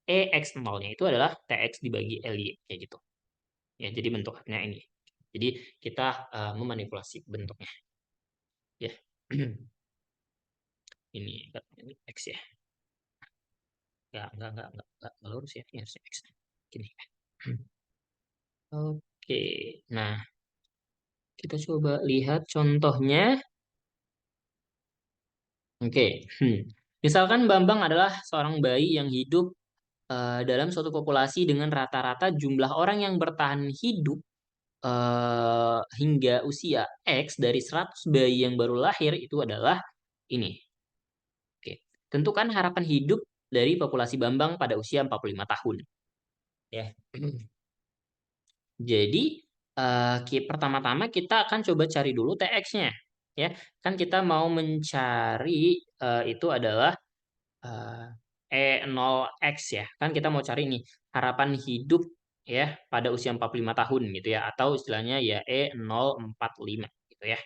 EX0-nya itu adalah TX dibagi LY kayak gitu. Ya, jadi bentuknya ini. Jadi kita memanipulasi bentuknya ya. Ini X ya. Enggak lurus ya. Ini harusnya X. Gini. Oke. Nah, kita coba lihat contohnya. Oke. Misalkan Bambang adalah seorang bayi yang hidup dalam suatu populasi dengan rata-rata jumlah orang yang bertahan hidup hingga usia X dari 100 bayi yang baru lahir itu adalah ini. Oke. Tentukan harapan hidup dari populasi Bambang pada usia 45 tahun. Ya. Jadi, pertama-tama kita akan coba cari dulu TX-nya. Ya, kan kita mau mencari itu adalah eh, E0X ya. Kan kita mau cari nih harapan hidup ya pada usia 45 tahun gitu ya atau istilahnya ya E045 gitu ya.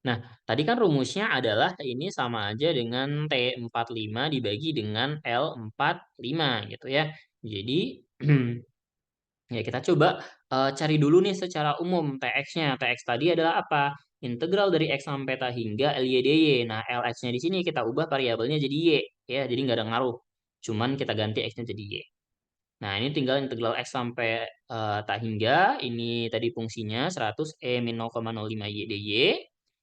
Nah, tadi kan rumusnya adalah ini sama aja dengan T45 dibagi dengan L45 gitu ya. Jadi ya kita coba cari dulu nih secara umum TX-nya. TX tadi adalah apa? Integral dari X sampai ta hingga LYDY. Nah, LX-nya di sini kita ubah variabelnya jadi Y. Ya, jadi nggak ada ngaruh. Cuman kita ganti X-nya jadi Y. Nah, ini tinggal integral X sampai tak hingga. Ini tadi fungsinya 100 E min 0,05 Y dy.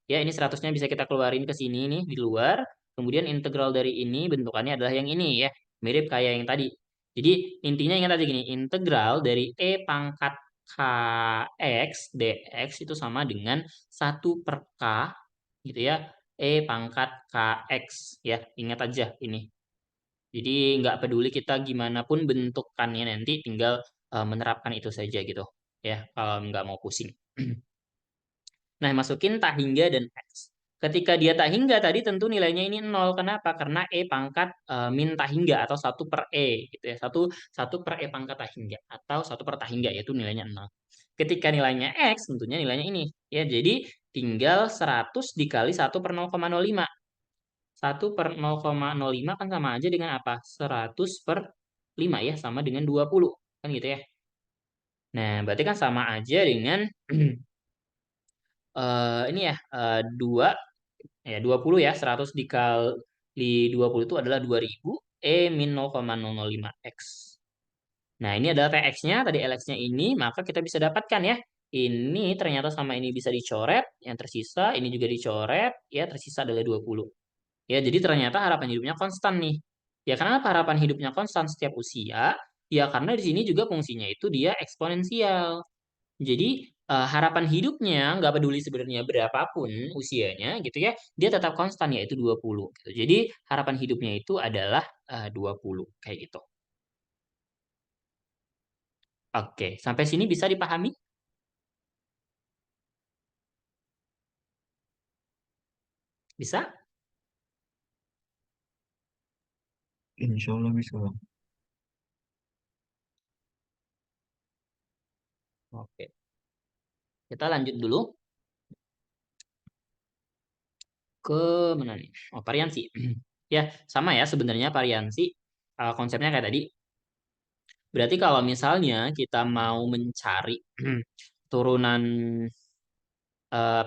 Ya, ini 100-nya bisa kita keluarin ke sini nih di luar. Kemudian integral dari ini bentukannya adalah yang ini ya. Mirip kayak yang tadi. Jadi intinya ingat aja gini. Integral dari E pangkat Kx dx itu sama dengan 1/K gitu ya. E pangkat Kx ya. Ingat aja ini. Jadi nggak peduli kita gimana pun bentukannya nanti tinggal menerapkan itu saja gitu ya kalau nggak mau pusing. Nah, masukin tak hingga dan X. Ketika dia tak hingga tadi tentu nilainya ini nol. Kenapa? Karena E pangkat min tak hingga atau 1/E gitu ya. Satu per E pangkat tak hingga atau 1/tak hingga yaitu nilainya nol. Ketika nilainya X tentunya nilainya ini ya. Jadi tinggal 100 dikali 1/0,05. 1/0,05 kan sama aja dengan apa? 100/5 ya, sama dengan 20. Kan gitu ya. Nah, berarti kan sama aja dengan ini ya, 2 ya 20 ya, 100 dikali 20 itu adalah 2000 E min 0,005 X. Nah, ini adalah TX-nya, tadi LX-nya ini, maka kita bisa dapatkan ya. Ini ternyata sama ini bisa dicoret, yang tersisa ini juga dicoret, ya tersisa adalah 20. Ya, jadi ternyata harapan hidupnya konstan nih. Ya, kenapa harapan hidupnya konstan setiap usia? Ya, karena di sini juga fungsinya itu dia eksponensial. Jadi harapan hidupnya nggak peduli sebenarnya berapapun usianya gitu ya, dia tetap konstan yaitu 20 gitu. Jadi harapan hidupnya itu adalah 20 kayak gitu. Oke, sampai sini bisa dipahami? Bisa? Insya Allah bisa bang. Oke. Kita lanjut dulu ke mana nih? Oh, variansi. Ya, sama ya sebenarnya variansi konsepnya kayak tadi. Berarti kalau misalnya kita mau mencari turunan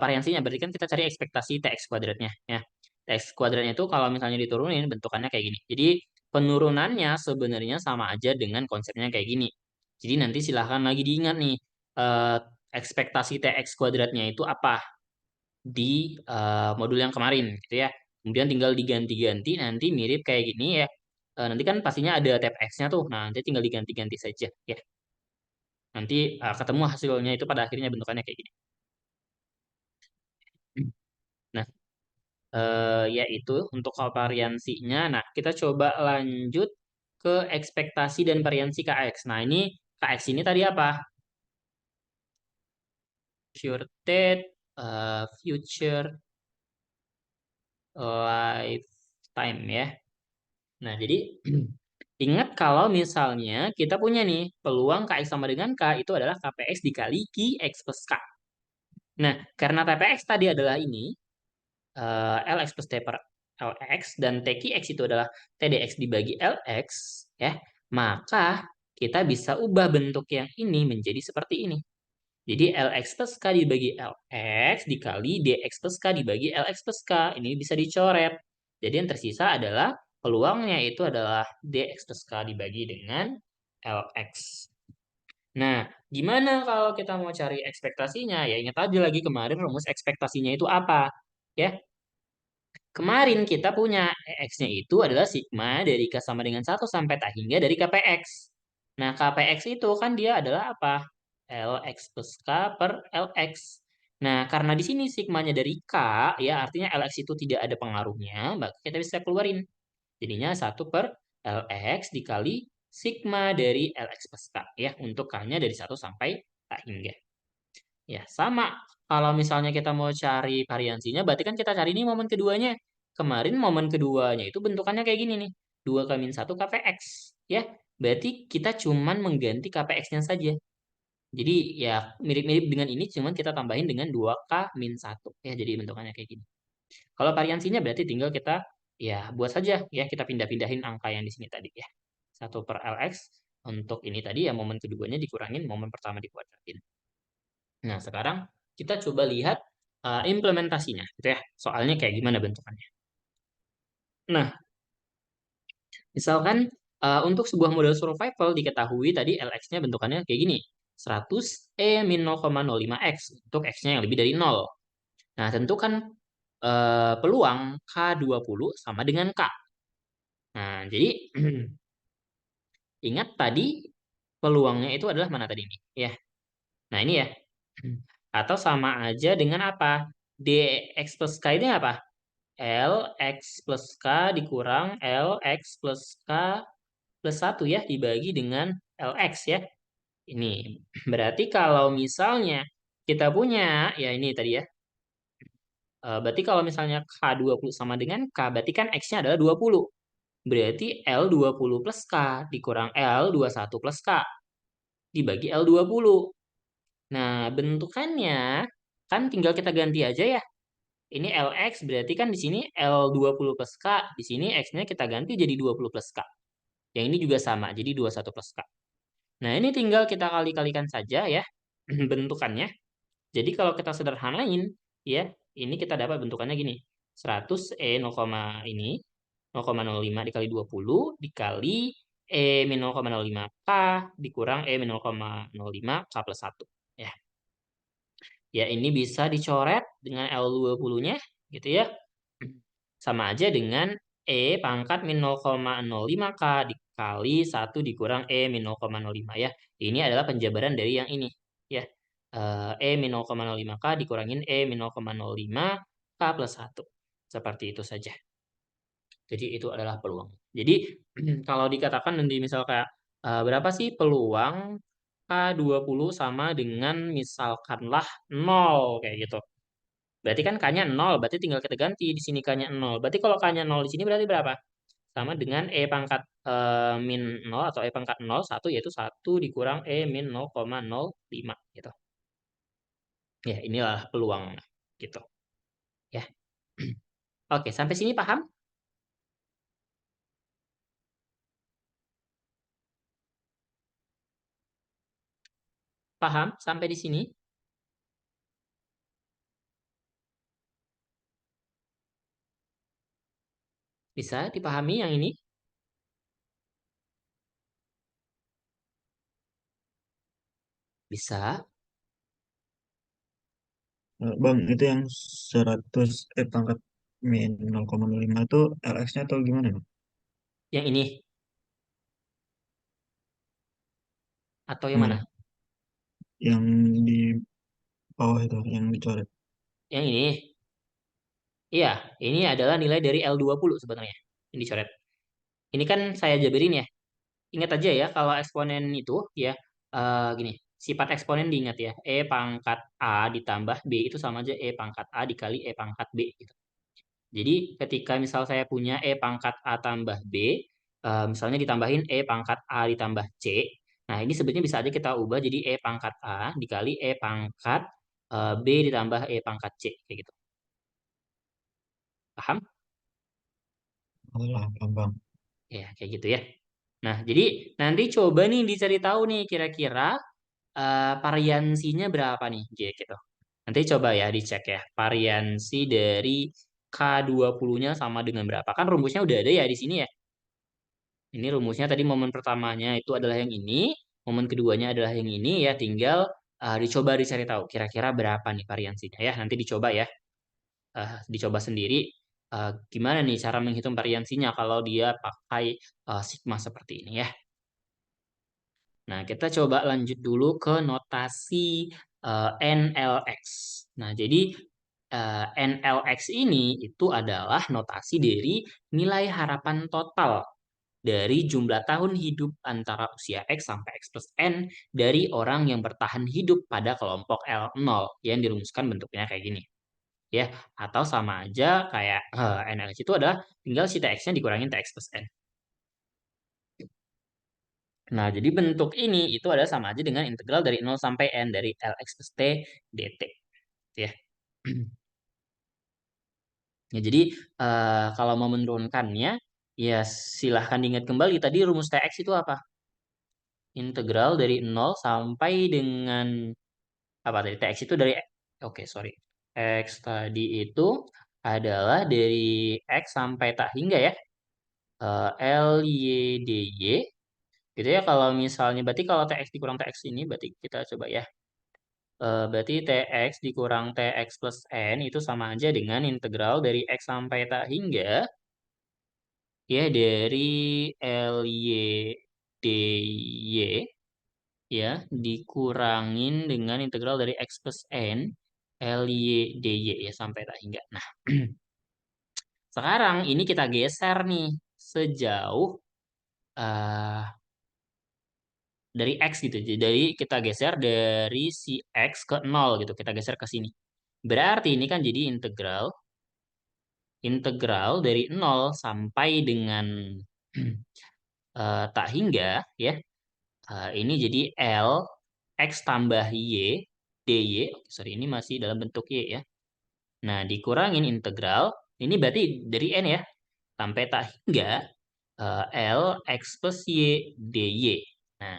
variansinya, berarti kan kita cari ekspektasi TX kuadratnya ya. TX kuadratnya itu kalau misalnya diturunin bentukannya kayak gini. Jadi penurunannya sebenarnya sama aja dengan konsepnya kayak gini. Jadi nanti silahkan lagi diingat nih eh, ekspektasi TX kuadratnya itu apa di modul yang kemarin gitu ya. Kemudian tinggal diganti-ganti nanti mirip kayak gini ya. Nanti kan pastinya ada tab X-nya tuh. Nah, nanti tinggal diganti-ganti saja ya. Nanti ketemu hasilnya itu pada akhirnya bentukannya kayak gini. Nah, yaitu untuk variansinya. Nah, kita coba lanjut ke ekspektasi dan variansi KX. Nah, ini KX ini tadi apa? Future date, future lifetime ya. Nah, jadi ingat kalau misalnya kita punya nih peluang KX sama dengan K itu adalah KPX dikali QX plus K. Nah, karena TPX tadi adalah ini, LX plus T per LX dan TQX itu adalah TDX dibagi LX, ya, maka kita bisa ubah bentuk yang ini menjadi seperti ini. Jadi LX plus K dibagi LX dikali DX plus K dibagi LX plus K. Ini bisa dicoret. Jadi yang tersisa adalah peluangnya itu adalah DX plus K dibagi dengan LX. Nah, gimana kalau kita mau cari ekspektasinya? Ya ingat aja lagi kemarin rumus ekspektasinya itu apa. Ya, kemarin kita punya EX-nya itu adalah sigma dari K sama dengan 1 sampai tak hingga dari KPX. Nah, KPX itu kan dia adalah apa? LX plus K per LX. Nah, karena di sini sigmanya dari K, ya artinya LX itu tidak ada pengaruhnya, maka kita bisa keluarin. Jadinya 1 per LX dikali sigma dari LX plus K. Ya, untuk K-nya dari 1 sampai tak hingga. Ya, sama. Kalau misalnya kita mau cari variansinya, berarti kan kita cari ini momen keduanya. Kemarin momen keduanya itu bentukannya kayak gini nih. 2K-1 KPX. Ya, berarti kita cuman mengganti KPX-nya saja. Jadi ya mirip-mirip dengan ini, cuman kita tambahin dengan 2K-1. Ya, jadi bentukannya kayak gini. Kalau variansinya berarti tinggal kita ya buat saja ya, kita pindah-pindahin angka yang di sini tadi ya. 1 per LX untuk ini tadi ya momen keduanya dikurangin momen pertama dikuadratin. Nah, sekarang kita coba lihat implementasinya, gitu ya. Soalnya kayak gimana bentukannya. Nah, misalkan untuk sebuah model survival diketahui tadi LX-nya bentukannya kayak gini. 100 E min 0,05 X untuk X-nya yang lebih dari 0. Nah, tentukan peluang K20 sama dengan K. Nah, jadi ingat tadi peluangnya itu adalah mana tadi nih? Ya. Nah, ini ya. Atau sama aja dengan apa? DX plus K ini apa? LX plus K dikurang LX plus K plus 1 ya, dibagi dengan LX ya. Ini berarti kalau misalnya kita punya, ya ini tadi ya, berarti kalau misalnya K20 sama dengan K, berarti kan X-nya adalah 20. Berarti L20 plus K dikurang L21 plus K dibagi L20. Nah, bentukannya kan tinggal kita ganti aja ya. Ini LX berarti kan di sini L20 plus K, di sini X-nya kita ganti jadi 20 plus K. Yang ini juga sama, jadi 21 plus K. Nah, ini tinggal kita kali-kalikan saja ya bentukannya. Jadi kalau kita sederhanain ya, ini kita dapat bentukannya gini. 100 0, ini 0,05 dikali 20 dikali min 0,05 K dikurang min 0,05 K plus 1. Ya. Ya, ini bisa dicoret dengan L20-nya gitu ya. Sama aja dengan pangkat min 0,05 K dikali 1 dikurang min 0,05 ya. Ini adalah penjabaran dari yang ini. Ya. E min 0,05K dikurangin E min 0,05K plus 1. Seperti itu saja. Jadi itu adalah peluang. Jadi kalau dikatakan nanti misal kayak berapa sih peluang K20 sama dengan misalkanlah 0 kayak gitu. Berarti kan K-nya 0, berarti tinggal kita ganti di sini K-nya 0. Berarti kalau K-nya 0 di sini berarti berapa? Sama dengan E pangkat min 0 atau E pangkat 0, 1 yaitu 1 dikurang E min 0,05 gitu. Ya, inilah peluang gitu. Ya. Oke, sampai sini paham? Paham sampai di sini? Bisa dipahami yang ini? Bisa. Bang, itu yang 100 pangkat min 0,05 itu LX-nya atau gimana, Bang? Yang ini atau yang mana? Enggak, yang di bawah itu, yang dicoret. Yang ini. Iya, ini adalah nilai dari L20 sebenarnya. Ini dicoret. Ini kan saya jabarin ya. Ingat aja ya, kalau eksponen itu ya gini, sifat eksponen diingat ya. E pangkat A ditambah B itu sama aja E pangkat A dikali E pangkat B gitu. Jadi ketika misal saya punya E pangkat A tambah B, misalnya ditambahin E pangkat A ditambah C, nah ini sebenarnya bisa aja kita ubah jadi E pangkat A dikali E pangkat B ditambah E pangkat C kayak gitu. Paham? Alah, Bang. Ya, kayak gitu ya. Nah, jadi nanti coba nih dicari tahu nih kira-kira variansinya berapa nih, gitu. Nanti coba ya dicek ya, variansi dari K20-nya sama dengan berapa. Kan rumusnya udah ada ya di sini ya. Ini rumusnya tadi momen pertamanya itu adalah yang ini, momen keduanya adalah yang ini ya, tinggal dicoba dicari tahu kira-kira berapa nih variansinya ya. Nanti dicoba ya, dicoba sendiri gimana nih cara menghitung variansinya kalau dia pakai sigma seperti ini ya. Nah, kita coba lanjut dulu ke notasi NLX. Nah, jadi NLX ini itu adalah notasi dari nilai harapan total dari jumlah tahun hidup antara usia X sampai X plus N dari orang yang bertahan hidup pada kelompok L0 yang dirumuskan bentuknya kayak gini. Ya, atau sama aja kayak NLX itu adalah tinggal si TX-nya dikurangin TX plus N. Nah, jadi bentuk ini itu adalah sama aja dengan integral dari 0 sampai N dari Lx plus T dt. Ya. Ya, jadi kalau mau menurunkannya, ya silahkan diingat kembali tadi rumus Tx itu apa? Integral dari 0 sampai dengan apa tadi? Tx itu dari oke, sorry. X tadi itu adalah dari X sampai tak hingga ya. L, Y, D, Y. Gitu ya kalau misalnya berarti kalau Tx dikurang Tx ini berarti kita coba ya. Berarti Tx dikurang Tx plus N itu sama aja dengan integral dari X sampai tak hingga ya dari Ly dy ya dikurangin dengan integral dari X plus N Ly dy ya sampai tak hingga. Nah, sekarang ini kita geser nih sejauh eh, dari X gitu. Jadi kita geser dari si X ke 0 gitu. Kita geser ke sini. Berarti ini kan jadi integral dari 0 sampai dengan tak hingga ya. Ini jadi L X tambah Y dy. Oke, sorry ini masih dalam bentuk Y ya. Nah, dikurangin integral. Ini berarti dari N ya. Sampai tak hingga L X plus Y dy. Nah,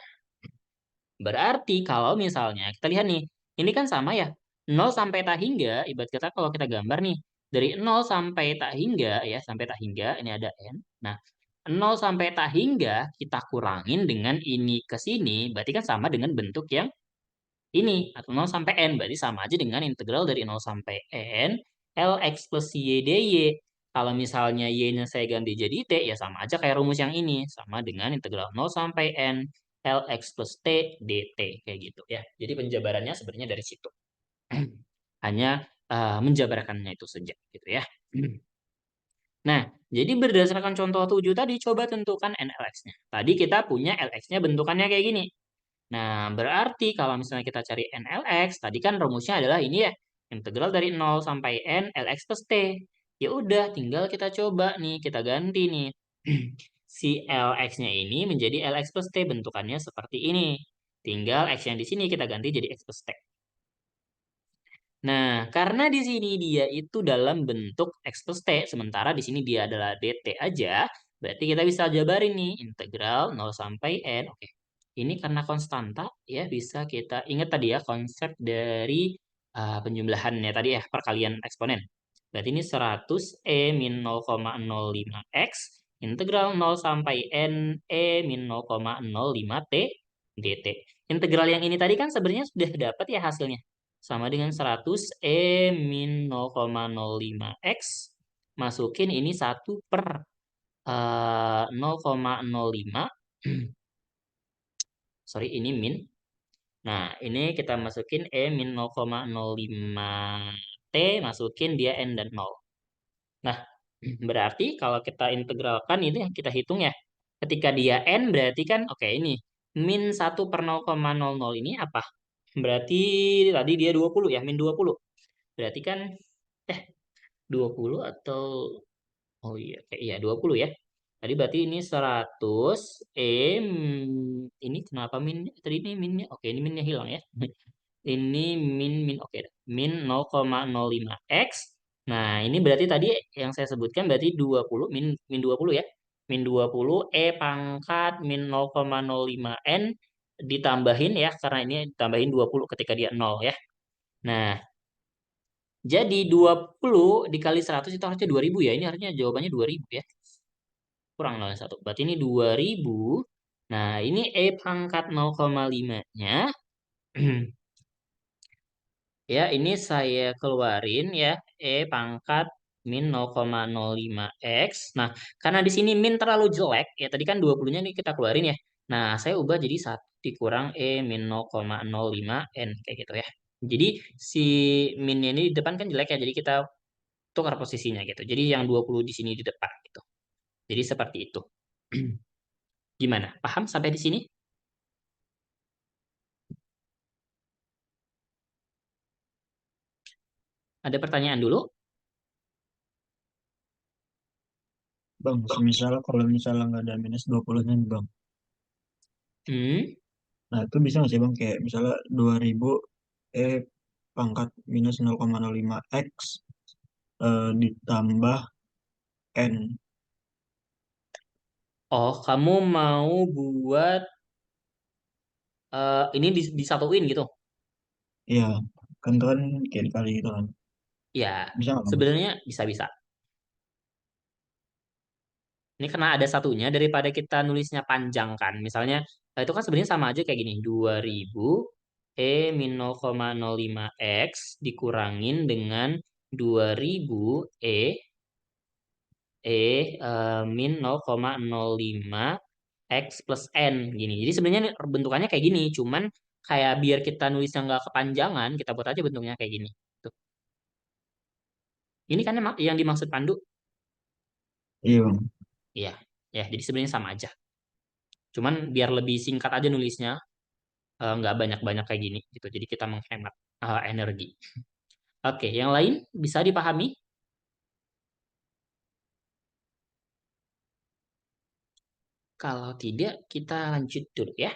berarti kalau misalnya kita lihat nih, ini kan sama ya. 0 sampai tak hingga, ibarat kata kalau kita gambar nih, dari 0 sampai tak hingga ya, sampai tak hingga, ini ada N. Nah, 0 sampai tak hingga kita kurangin dengan ini ke sini, berarti kan sama dengan bentuk yang ini atau 0 sampai N, berarti sama aja dengan integral dari 0 sampai N Lx plus Y dy. Kalau misalnya Y-nya saya ganti jadi T, ya sama aja kayak rumus yang ini, sama dengan integral 0 sampai N Lx plus T dt kayak gitu ya. Jadi penjabarannya sebenarnya dari situ. Hanya menjabarkannya itu saja gitu ya. Nah, jadi berdasarkan contoh 7 tadi, coba tentukan NLX-nya. Tadi kita punya LX-nya bentukannya kayak gini. Nah, berarti kalau misalnya kita cari NLX, tadi kan rumusnya adalah ini ya, integral dari 0 sampai N LX plus T. Ya udah, tinggal kita coba nih, kita ganti nih. Si LX-nya ini menjadi LX plus T, bentukannya seperti ini. Tinggal X yang di sini kita ganti jadi X plus T. Nah, karena di sini dia itu dalam bentuk X plus T, sementara di sini dia adalah dt aja, berarti kita bisa jabarin nih, integral 0 sampai N. Oke, ini karena konstanta, ya bisa kita ingat tadi ya, konsep dari penjumlahannya tadi ya, perkalian eksponen. Berarti ini 100 E min 0,05 X, integral 0 sampai N E min 0,05 T dt. Integral yang ini tadi kan sebenarnya sudah dapat ya hasilnya sama dengan 100 E min 0,05 X. Masukin ini 1/0,05. Sorry, ini min. Nah, ini kita masukin E min 0,05 T, masukin dia N dan 0. Nah, berarti kalau kita integralkan itu yang kita hitung ya. Ketika dia N berarti kan, oke ini. Min 1/0,00 ini apa? Berarti tadi dia 20 ya, min 20. Berarti kan, eh 20 atau oh iya kayak iya 20 ya. Tadi berarti ini 100 ini kenapa min tadi ini minnya oke ini minnya hilang ya. Ini min oke dah. Min 0,05 X. Nah, ini berarti tadi yang saya sebutkan berarti 20 min 20 ya. Min 20 E pangkat min 0,05 N ditambahin ya karena ini ditambahin 20 ketika dia 0 ya. Nah, jadi 20 dikali 100 itu harusnya 2000 ya. Ini harusnya jawabannya 2000 ya. Kurang 0,1. Berarti ini 2000. Nah, ini E pangkat 0,5-nya. Ya, ini saya keluarin ya. E pangkat min 0,05 X. Nah, karena di sini min terlalu jelek. Ya, tadi kan 20-nya nih kita keluarin ya. Nah, saya ubah jadi 1 dikurang E min 0,05 N. Kayak gitu ya. Jadi, si minnya ini di depan kan jelek ya. Jadi, kita tukar posisinya gitu. Jadi yang 20 di sini di depan gitu. Jadi seperti itu. Gimana? Paham sampai di sini? Ada pertanyaan dulu? Bang, semisal kalau misalnya nggak ada minus 20-nya nih bang. Hmm. Nah itu bisa nggak sih bang kayak misalnya 2000 E pangkat minus 0,05 X ditambah N. Oh, kamu mau buat ini disatuin gitu? Iya, kan itu kan kayak dikali gitu kan. Ya, Bisa nggak bang? sebenarnya bisa-bisa. Ini karena ada satunya daripada kita nulisnya panjang kan. Misalnya, itu kan sebenarnya sama aja kayak gini. 2000 E min 0,05 X dikurangin dengan 2000 E min 0,05 X plus N gini. Jadi sebenarnya bentukannya kayak gini, cuman kayak biar kita nulisnya nggak kepanjangan, kita buat aja bentuknya kayak gini. Tuh. Ini kan yang dimaksud Pandu. Iya bang. Iya, ya. Jadi sebenarnya sama aja. Cuman biar lebih singkat aja nulisnya, nggak banyak-banyak kayak gini gitu. Jadi kita menghemat energi. Oke, yang lain bisa dipahami? Kalau tidak, kita lanjut dulu ya.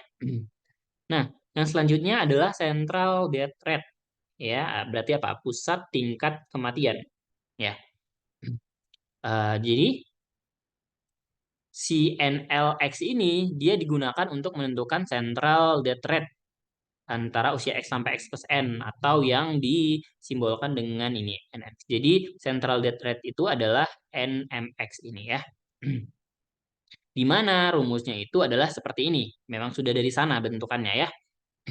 Nah, yang selanjutnya adalah central death rate. Ya, berarti apa? Pusat tingkat kematian. Ya. Jadi si NLX ini dia digunakan untuk menentukan central death rate antara usia X sampai X plus N atau yang disimbolkan dengan ini NX. Jadi central death rate itu adalah NMX ini ya. Di mana rumusnya itu adalah seperti ini. Memang sudah dari sana bentukannya ya.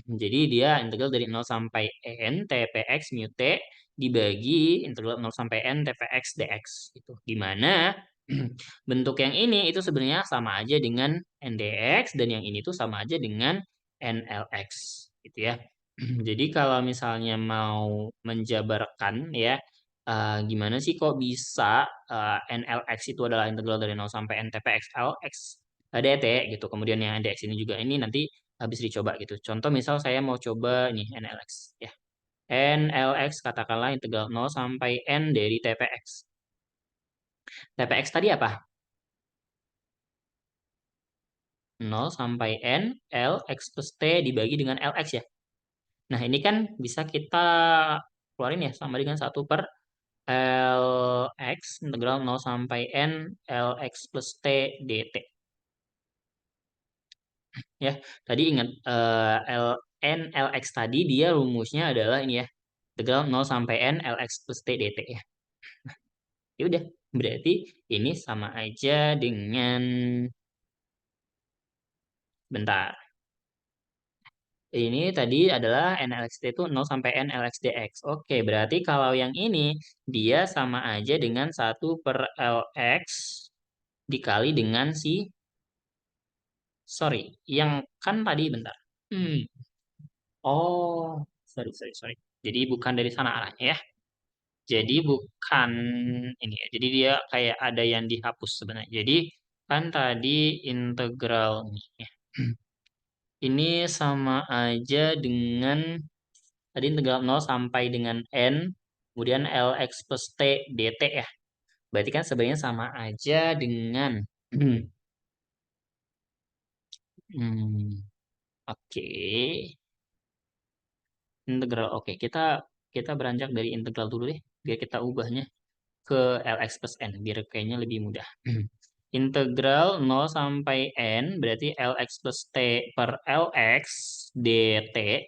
Jadi dia integral dari 0 sampai n TPX mu T dibagi integral 0 sampai n TPX dx. Gitu. Di mana Bentuk yang ini itu sebenarnya sama aja dengan NDX dan yang ini tuh sama aja dengan NLX gitu ya. Jadi kalau misalnya mau menjabarkan ya, gimana sih kok bisa NLX itu adalah integral dari 0 sampai N TP X L X dt gitu. Kemudian yang NDX ini juga ini nanti habis dicoba gitu. Contoh misal saya mau coba ini NLX ya. NLX katakanlah integral 0 sampai N dari TPX. TPX tadi apa? 0 sampai N L X plus T dibagi dengan LX ya. Nah, ini kan bisa kita keluarin ya sama dengan 1/LX integral 0 sampai N LX plus T dt. Ya, tadi ingat L N LX tadi dia rumusnya adalah ini ya. Integral 0 sampai N LX plus T dt ya. Ya udah, berarti ini sama aja dengan bentar. Ini tadi adalah NLXT itu 0 sampai NLXDX. Oke, berarti kalau yang ini dia sama aja dengan 1/LX dikali dengan sorry, yang kan tadi bentar. Hmm. Oh, sorry, sorry, sorry. Jadi bukan dari sana arahnya ya. Jadi bukan ini ya. Jadi dia kayak ada yang dihapus sebenarnya. Jadi kan tadi integral nih ya. Ini sama aja dengan tadi integral 0 sampai dengan N, kemudian Lx plus T dt ya. Berarti kan sebenarnya sama aja dengan hmm, oke. Integral. Oke, kita kita beranjak dari integral dulu deh, biar kita ubahnya ke Lx plus N, biar kayaknya lebih mudah. Integral 0 sampai N berarti Lx plus T per Lx dt.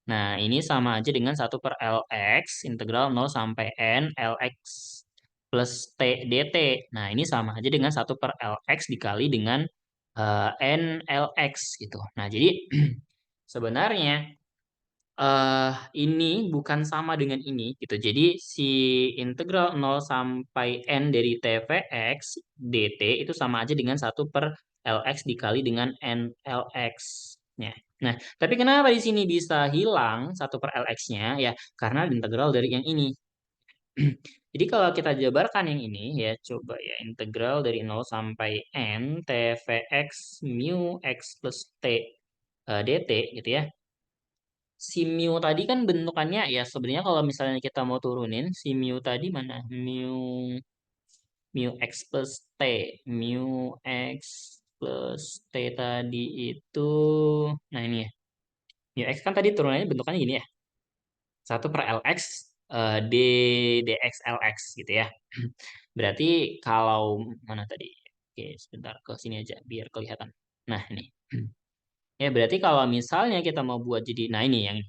Nah, ini sama aja dengan 1/Lx integral 0 sampai N Lx plus T dt. Nah, ini sama aja dengan 1/Lx dikali dengan N Lx gitu. Nah, jadi sebenarnya eh ini bukan sama dengan ini gitu. Jadi si integral 0 sampai N dari TVX dt itu sama aja dengan 1/Lx dikali dengan NLX-nya. Nah, tapi kenapa di sini bisa hilang 1/Lx-nya? Ya, karena integral dari yang ini. Jadi kalau kita jabarkan yang ini ya, coba ya integral dari 0 sampai N TVX mu X plus T dt gitu ya. Si mu tadi kan bentukannya ya sebenarnya kalau misalnya kita mau turunin si mu tadi mana? Mu x plus t. Mu x plus t tadi itu nah ini ya. Mu x kan tadi turunannya bentukannya gini ya. 1/Lx d dx lx gitu ya. Berarti kalau mana tadi? Oke, sebentar ke sini aja biar kelihatan. Nah, ini. Ya, berarti kalau misalnya kita mau buat jadi, nah ini yang ini.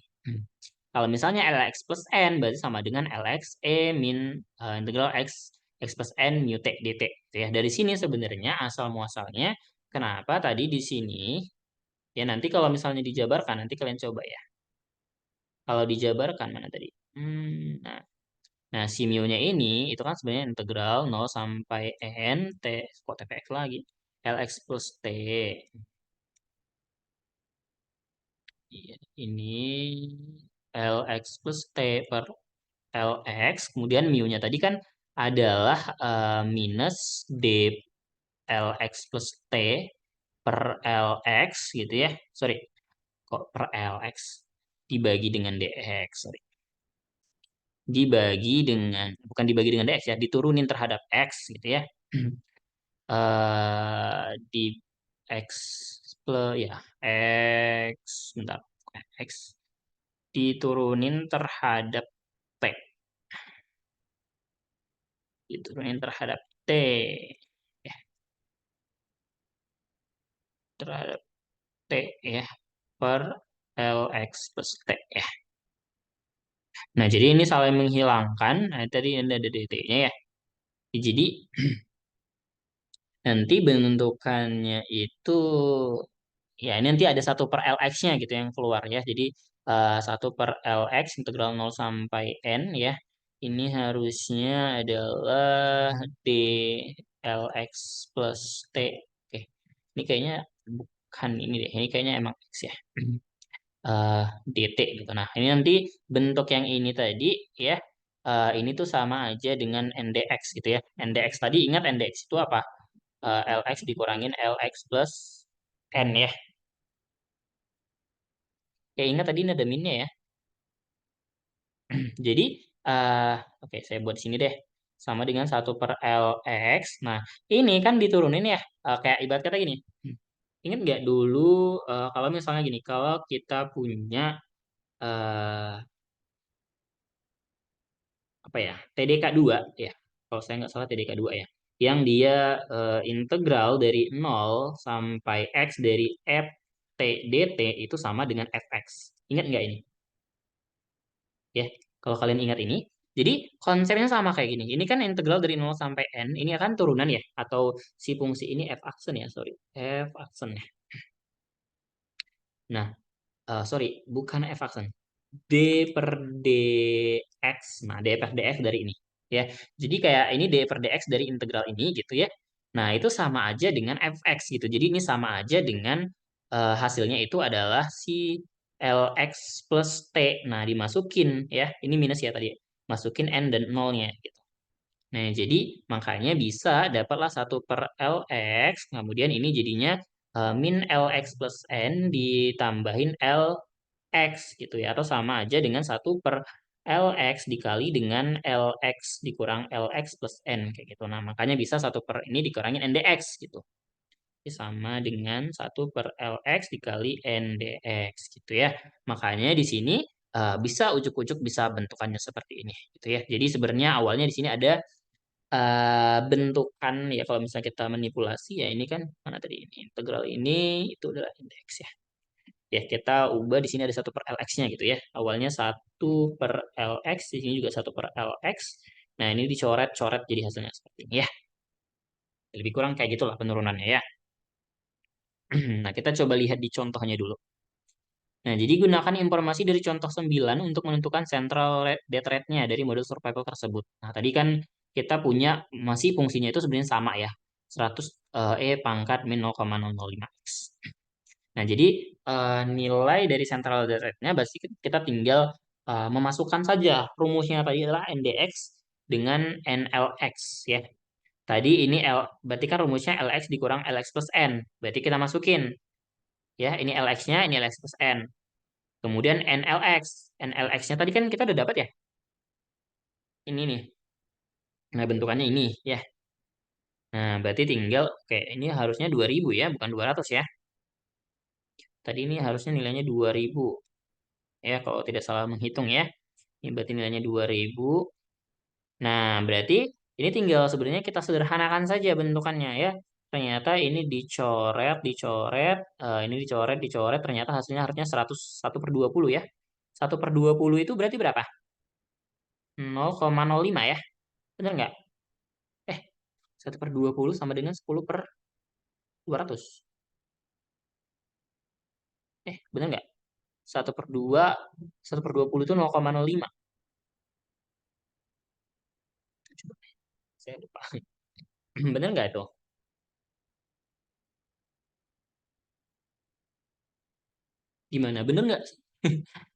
Kalau misalnya Lx plus N berarti sama dengan Lx E min integral X plus N mu T dt. Gitu ya. Dari sini sebenarnya asal muasalnya kenapa tadi di sini ya nanti kalau misalnya dijabarkan nanti kalian coba ya. Kalau dijabarkan mana tadi? Nah, nah si mu-nya ini itu kan sebenarnya integral 0 sampai N T kok TPX lagi. Lx plus T. Iya, ini Lx plus T per Lx, kemudian mu-nya tadi kan adalah minus D Lx plus T per Lx gitu ya. Sorry, kok per Lx dibagi dengan dx, sorry. Dibagi dengan, bukan dibagi dengan dx ya, diturunin terhadap x gitu ya. Di x plus ya, x, bentar, x diturunin terhadap T. Diturunin terhadap T. Ya, terhadap T ya per Lx plus T ya. Nah, jadi ini saling menghilangkan. Nah, tadi ada dt-nya ya. Jadi nanti bentukannya itu ya ini nanti ada 1/Lx-nya gitu yang keluar ya. Jadi 1/Lx integral 0 sampai N ya. Ini harusnya adalah LX plus T. Oke, ini kayaknya bukan ini deh. Ini kayaknya emang X ya. eh DT gitu. Nah, ini nanti bentuk yang ini tadi ya, ini tuh sama aja dengan NDX gitu ya. NDX tadi ingat NDX itu apa? LX dikurangin LX plus N ya. Ya ingat tadi ini ada minnya ya. Jadi, eh oke saya buat di sini deh. Sama dengan 1/LX. Nah, ini kan diturunin ya. Kayak ibarat kata gini. Ingat nggak dulu kalau misalnya gini, kalau kita punya eh apa ya TDK 2 ya, kalau saya nggak salah TDK 2 ya, yang dia integral dari 0 sampai x dari f t dt itu sama dengan fx. Ingat nggak ini ya? Kalau kalian ingat ini, jadi konsepnya sama kayak gini. Ini kan integral dari 0 sampai n, ini akan turunan ya, atau si fungsi ini f aksen ya, sorry, f aksen ya. Nah, sorry, bukan f aksen, D per dx. Nah, D per dx dari ini. Ya, jadi kayak ini D per dx dari integral ini gitu ya. Nah, itu sama aja dengan fx gitu. Jadi ini sama aja dengan hasilnya itu adalah si lx plus t. Nah, dimasukin ya. Ini minus ya tadi. Masukin n dan nolnya gitu. Nah, jadi makanya bisa dapatlah 1/LX, kemudian ini jadinya min LX plus N ditambahin LX gitu ya, atau sama aja dengan 1/LX dikali dengan LX dikurang LX plus N kayak gitu. Nah, makanya bisa 1 per ini dikurangin NDX gitu. Ini sama dengan 1/LX dikali NDX gitu ya. Makanya di sini bisa ujuk-ujuk bisa bentukannya seperti ini gitu ya. Jadi sebenarnya awalnya di sini ada bentukan ya, kalau misalnya kita manipulasi ya, ini kan mana tadi ini integral ini itu adalah indeks ya. Ya kita ubah di sini ada 1/LX-nya gitu ya. Awalnya 1/LX, di sini juga 1/LX. Nah, ini dicoret-coret jadi hasilnya seperti ini ya. Lebih kurang kayak gitulah penurunannya ya. Nah, kita coba lihat di contohnya dulu. Nah, jadi gunakan informasi dari contoh 9 untuk menentukan central death rate-nya dari model survival tersebut. Nah, tadi kan kita punya masih fungsinya itu sebenarnya sama ya. 100 E pangkat min 0,005x. Nah, jadi nilai dari central death rate-nya berarti kita tinggal memasukkan saja rumusnya tadi adalah NDX dengan NLX ya. Tadi ini berarti kan rumusnya LX dikurang LX plus N. Berarti kita masukin ya, ini LX-nya, ini LX plus N. Kemudian NLX. NLX-nya tadi kan kita udah dapat ya. Ini nih. Nah, bentukannya ini ya. Nah, berarti tinggal oke, ini harusnya 2000 ya, bukan 200 ya. Tadi ini harusnya nilainya 2000 ya, kalau tidak salah menghitung ya. Ini berarti nilainya 2000. Nah, berarti ini tinggal sebenarnya kita sederhanakan saja bentukannya ya. Ternyata ini dicoret, dicoret, ini dicoret, dicoret. Ternyata hasilnya harusnya 1/20 ya. 1/20 itu berarti berapa? 0,05 ya. Benar nggak? Eh, 1/20 sama dengan 10/200. Benar nggak? 1/2, 1/20 itu 0,05. Coba, saya lupa. Benar nggak tuh? Gimana? Benar nggak?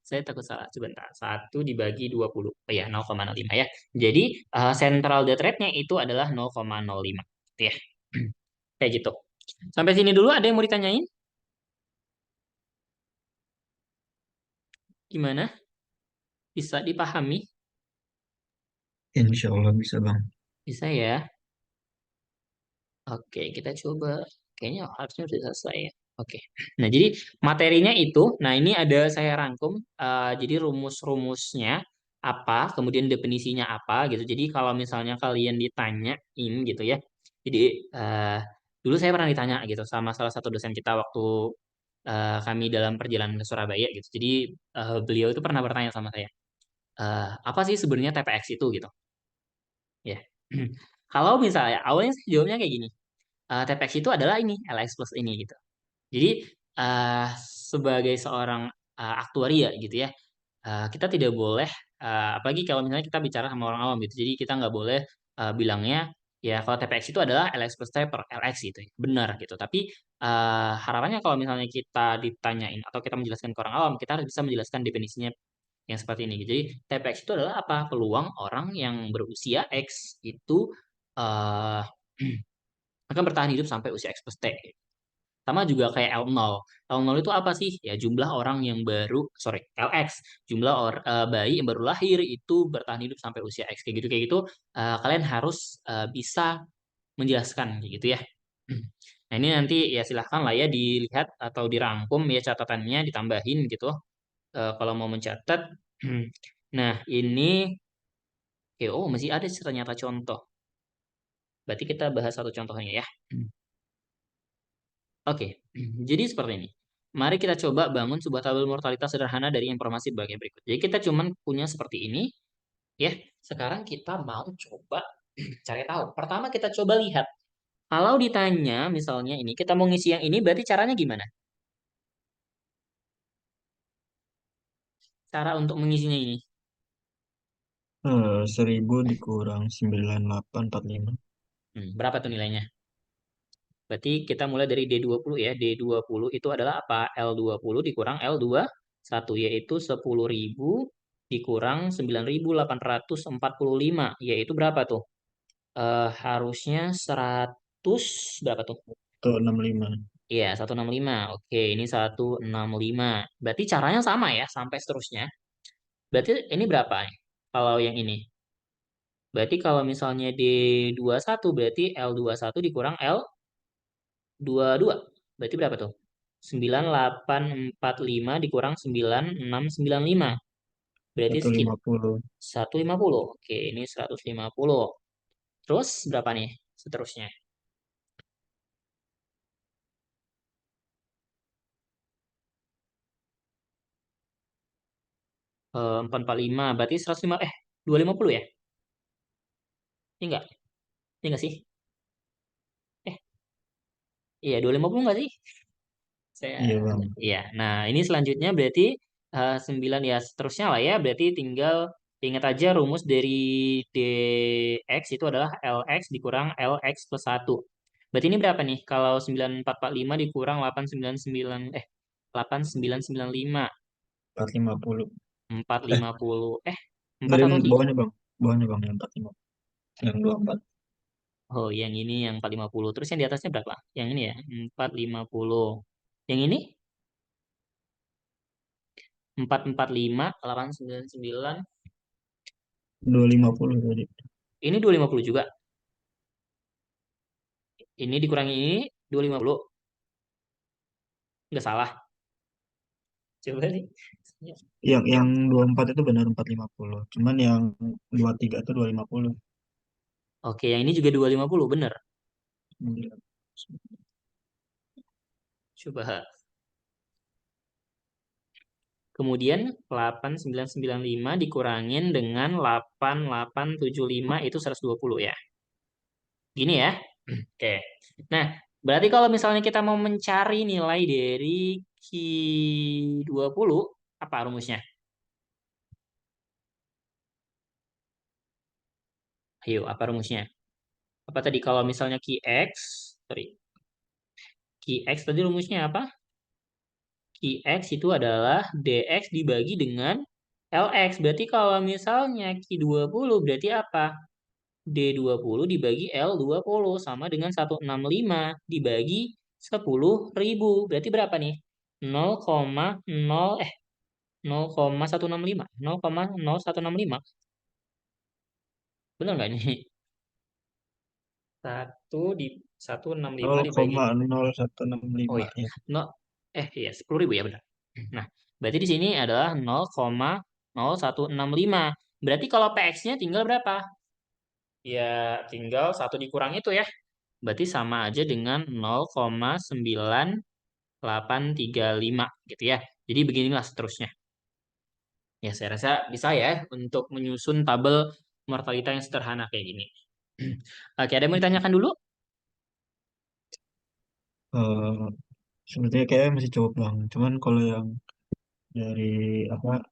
Saya takut salah. Sebentar. 1 dibagi 20. Oh ya, 0,05 ya. Jadi, central death rate-nya itu adalah 0,05. Gitu ya. Kayak gitu. Sampai sini dulu ada yang mau ditanyain? Gimana? Bisa dipahami? Insya Allah bisa bang. Bisa ya? Oke, kita coba. Kayaknya harusnya sudah selesai ya. Oke. Nah, jadi materinya itu, nah ini ada saya rangkum. Jadi rumus-rumusnya apa, kemudian definisinya apa gitu. Jadi kalau misalnya kalian ditanyain gitu ya. Jadi eh, dulu saya pernah ditanya gitu sama salah satu dosen kita waktu kami dalam perjalanan ke Surabaya gitu. Jadi beliau itu pernah bertanya sama saya, apa sih sebenarnya TPX itu gitu. Ya. Kalau misalnya awalnya saya jawabnya kayak gini. TPX itu adalah ini, LX plus ini gitu. Jadi eh, sebagai seorang aktuaria gitu ya, kita tidak boleh, apalagi kalau misalnya kita bicara sama orang awam gitu. Jadi kita nggak boleh bilangnya. Ya, kalau TPX itu adalah LX plus T per LX gitu ya. Benar gitu. Tapi harapannya kalau misalnya kita ditanyain atau kita menjelaskan ke orang awam, kita harus bisa menjelaskan definisinya yang seperti ini. Jadi TPX itu adalah apa? Peluang orang yang berusia X itu eh akan bertahan hidup sampai usia X plus T. Sama juga kayak L0. L0 itu apa sih? Ya jumlah orang yang baru, sorry, LX. Jumlah bayi yang baru lahir itu bertahan hidup sampai usia X. Kayak gitu, kalian harus bisa menjelaskan kayak gitu ya. Nah ini nanti ya silahkan lah ya dilihat atau dirangkum ya catatannya ditambahin gitu kalau mau mencatat. Nah ini oh masih ada sih ternyata contoh. Berarti kita bahas satu contohnya ya. Oke, jadi seperti ini. Mari kita coba bangun sebuah tabel mortalitas sederhana dari informasi bagian berikut. Jadi kita cuman punya seperti ini ya. Sekarang kita mau coba cari tahu. Pertama kita coba lihat. Kalau ditanya misalnya ini, kita mau ngisi yang ini berarti caranya gimana? Cara untuk mengisinya ini. 1000 dikurang 9845. Berapa tuh nilainya? Berarti kita mulai dari D20 ya. D20 itu adalah apa? L20 dikurang L21 yaitu 10.000 dikurang 9.845 yaitu berapa tuh? Harusnya 100 berapa tuh? Atau 65. Iya, 165. Oke, ini 165. Berarti caranya sama ya sampai seterusnya. Berarti ini berapa nih? Kalau yang ini. Berarti kalau misalnya D21 berarti L21 dikurang L22. Berarti berapa tuh? 9845 dikurang 9695. Berarti Atau sekitar 50. 150. Oke, ini 150. Terus berapa nih seterusnya? 445. Berarti 105 250 ya? Ini enggak? Ini enggak sih? Eh, iya 250 enggak sih? Saya Iya bang. iya. Nah, ini selanjutnya berarti 9 ya seterusnya lah ya. Berarti tinggal ingat aja rumus dari dx itu adalah lx dikurang lx plus 1. Berarti ini berapa nih? Kalau 9445 dikurang 899 8995 450. Eh, 450 4 dari atau 3? bawahnya bang. Bawahnya bang yang 45. Yang 24. Oh, yang ini yang 450. Terus yang di atasnya berapa? Yang ini ya, 450. Yang ini 445 899. 250 tadi. Ini 250 juga. Ini dikurangi ini 250. Nggak salah. Coba nih. Yang 24 itu benar 450. Cuman yang 23 itu 250. Oke, yang ini juga 250 bener. Coba. Kemudian 8995 dikurangin dengan 8875 itu 120 ya. Gini ya. Oke. Nah, berarti kalau misalnya kita mau mencari nilai dari Q20, apa rumusnya? Ayo, apa rumusnya? Apa tadi kalau misalnya Qx, sorry, Qx tadi rumusnya apa? Qx itu adalah dx dibagi dengan Lx. Berarti kalau misalnya Q20 berarti apa? D20 dibagi L20 sama dengan 165 dibagi 10.000. Berarti berapa nih? 0,0 0,165. 0,0165. Benar nggak ini? Satu di 165 dibagi. 0,0165 Oh ya. ya. No, iya 10.000 ya benar. Nah, berarti di sini adalah 0,0165. Berarti kalau PX-nya tinggal berapa? Ya, tinggal satu dikurang itu ya. Berarti sama aja dengan 0,9835 gitu ya. Jadi beginilah seterusnya. Ya, saya rasa bisa ya untuk menyusun tabel mortalitas yang sederhana kayak gini. Oke, ada yang mau ditanyakan dulu? Eh, Sepertinya kayak masih cukup bang. Cuman kalau yang dari apa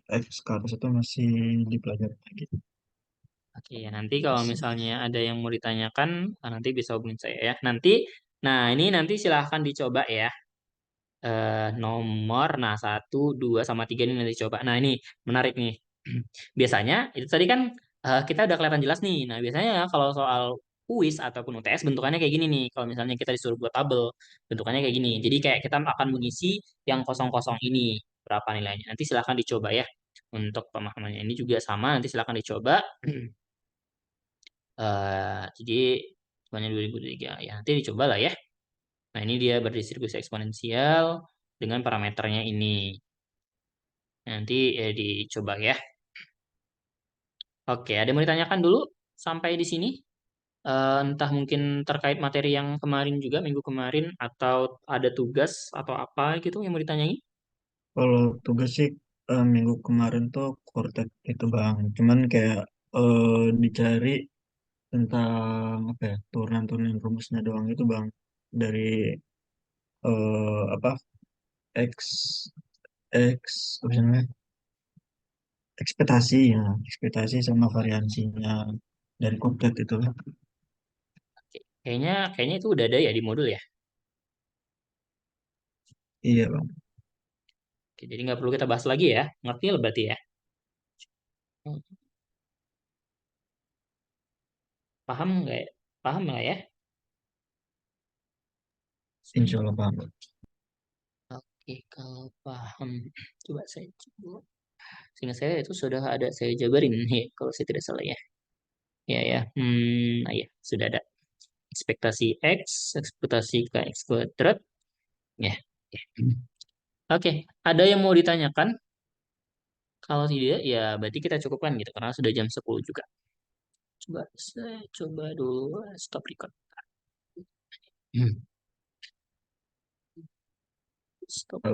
X ke atas itu masih dipelajari lagi. Oke, ya nanti kalau misalnya ada yang mau ditanyakan, nanti bisa hubungin saya ya. Nanti, nah ini nanti silahkan dicoba ya. Nomor, nah satu, dua, sama tiga ini nanti coba. Nah ini menarik nih. Biasanya itu tadi kan kita udah kelihatan jelas nih. Nah biasanya kalau soal kuis ataupun UTS bentukannya kayak gini nih. Kalau misalnya kita disuruh buat tabel, bentukannya kayak gini. Jadi kayak kita akan mengisi yang kosong-kosong ini berapa nilainya. Nanti silahkan dicoba ya. Untuk pemahamannya ini juga sama. Nanti silahkan dicoba. Jadi semuanya 2023 ya nanti dicoba lah ya. Nah ini dia berdistribusi eksponensial dengan parameternya ini. Nanti dicoba ya. Oke, ada yang mau ditanyakan dulu sampai di sini? Entah mungkin terkait materi yang kemarin juga minggu kemarin atau ada tugas atau apa gitu yang mau ditanyain? Kalau tugas sih minggu kemarin tuh Quartet itu bang. Cuman kayak dicari tentang apa ya turunan-turunan rumusnya doang itu bang dari apa X X apa sih namanya ekspektasi ya ekspektasi sama variansinya dari Quartet itu. Oke, kayaknya kayaknya itu udah ada ya di modul ya. Iya bang. Oke, jadi nggak perlu kita bahas lagi ya. Ngerti lah berarti ya. Hmm, Paham nggak ya? Paham nggak ya? Insya Allah bang. Oke, kalau paham, coba saya coba. Sehingga saya itu sudah ada saya jabarin ya, kalau saya tidak salah ya. Ya ya, nah ya sudah ada ekspektasi x, ekspektasi k x kuadrat, ya. Ya. Oke, ada yang mau ditanyakan? Kalau tidak, ya berarti kita cukupkan gitu, karena sudah jam 10 juga. Coba saya coba dulu stop record. Hmm, Stop.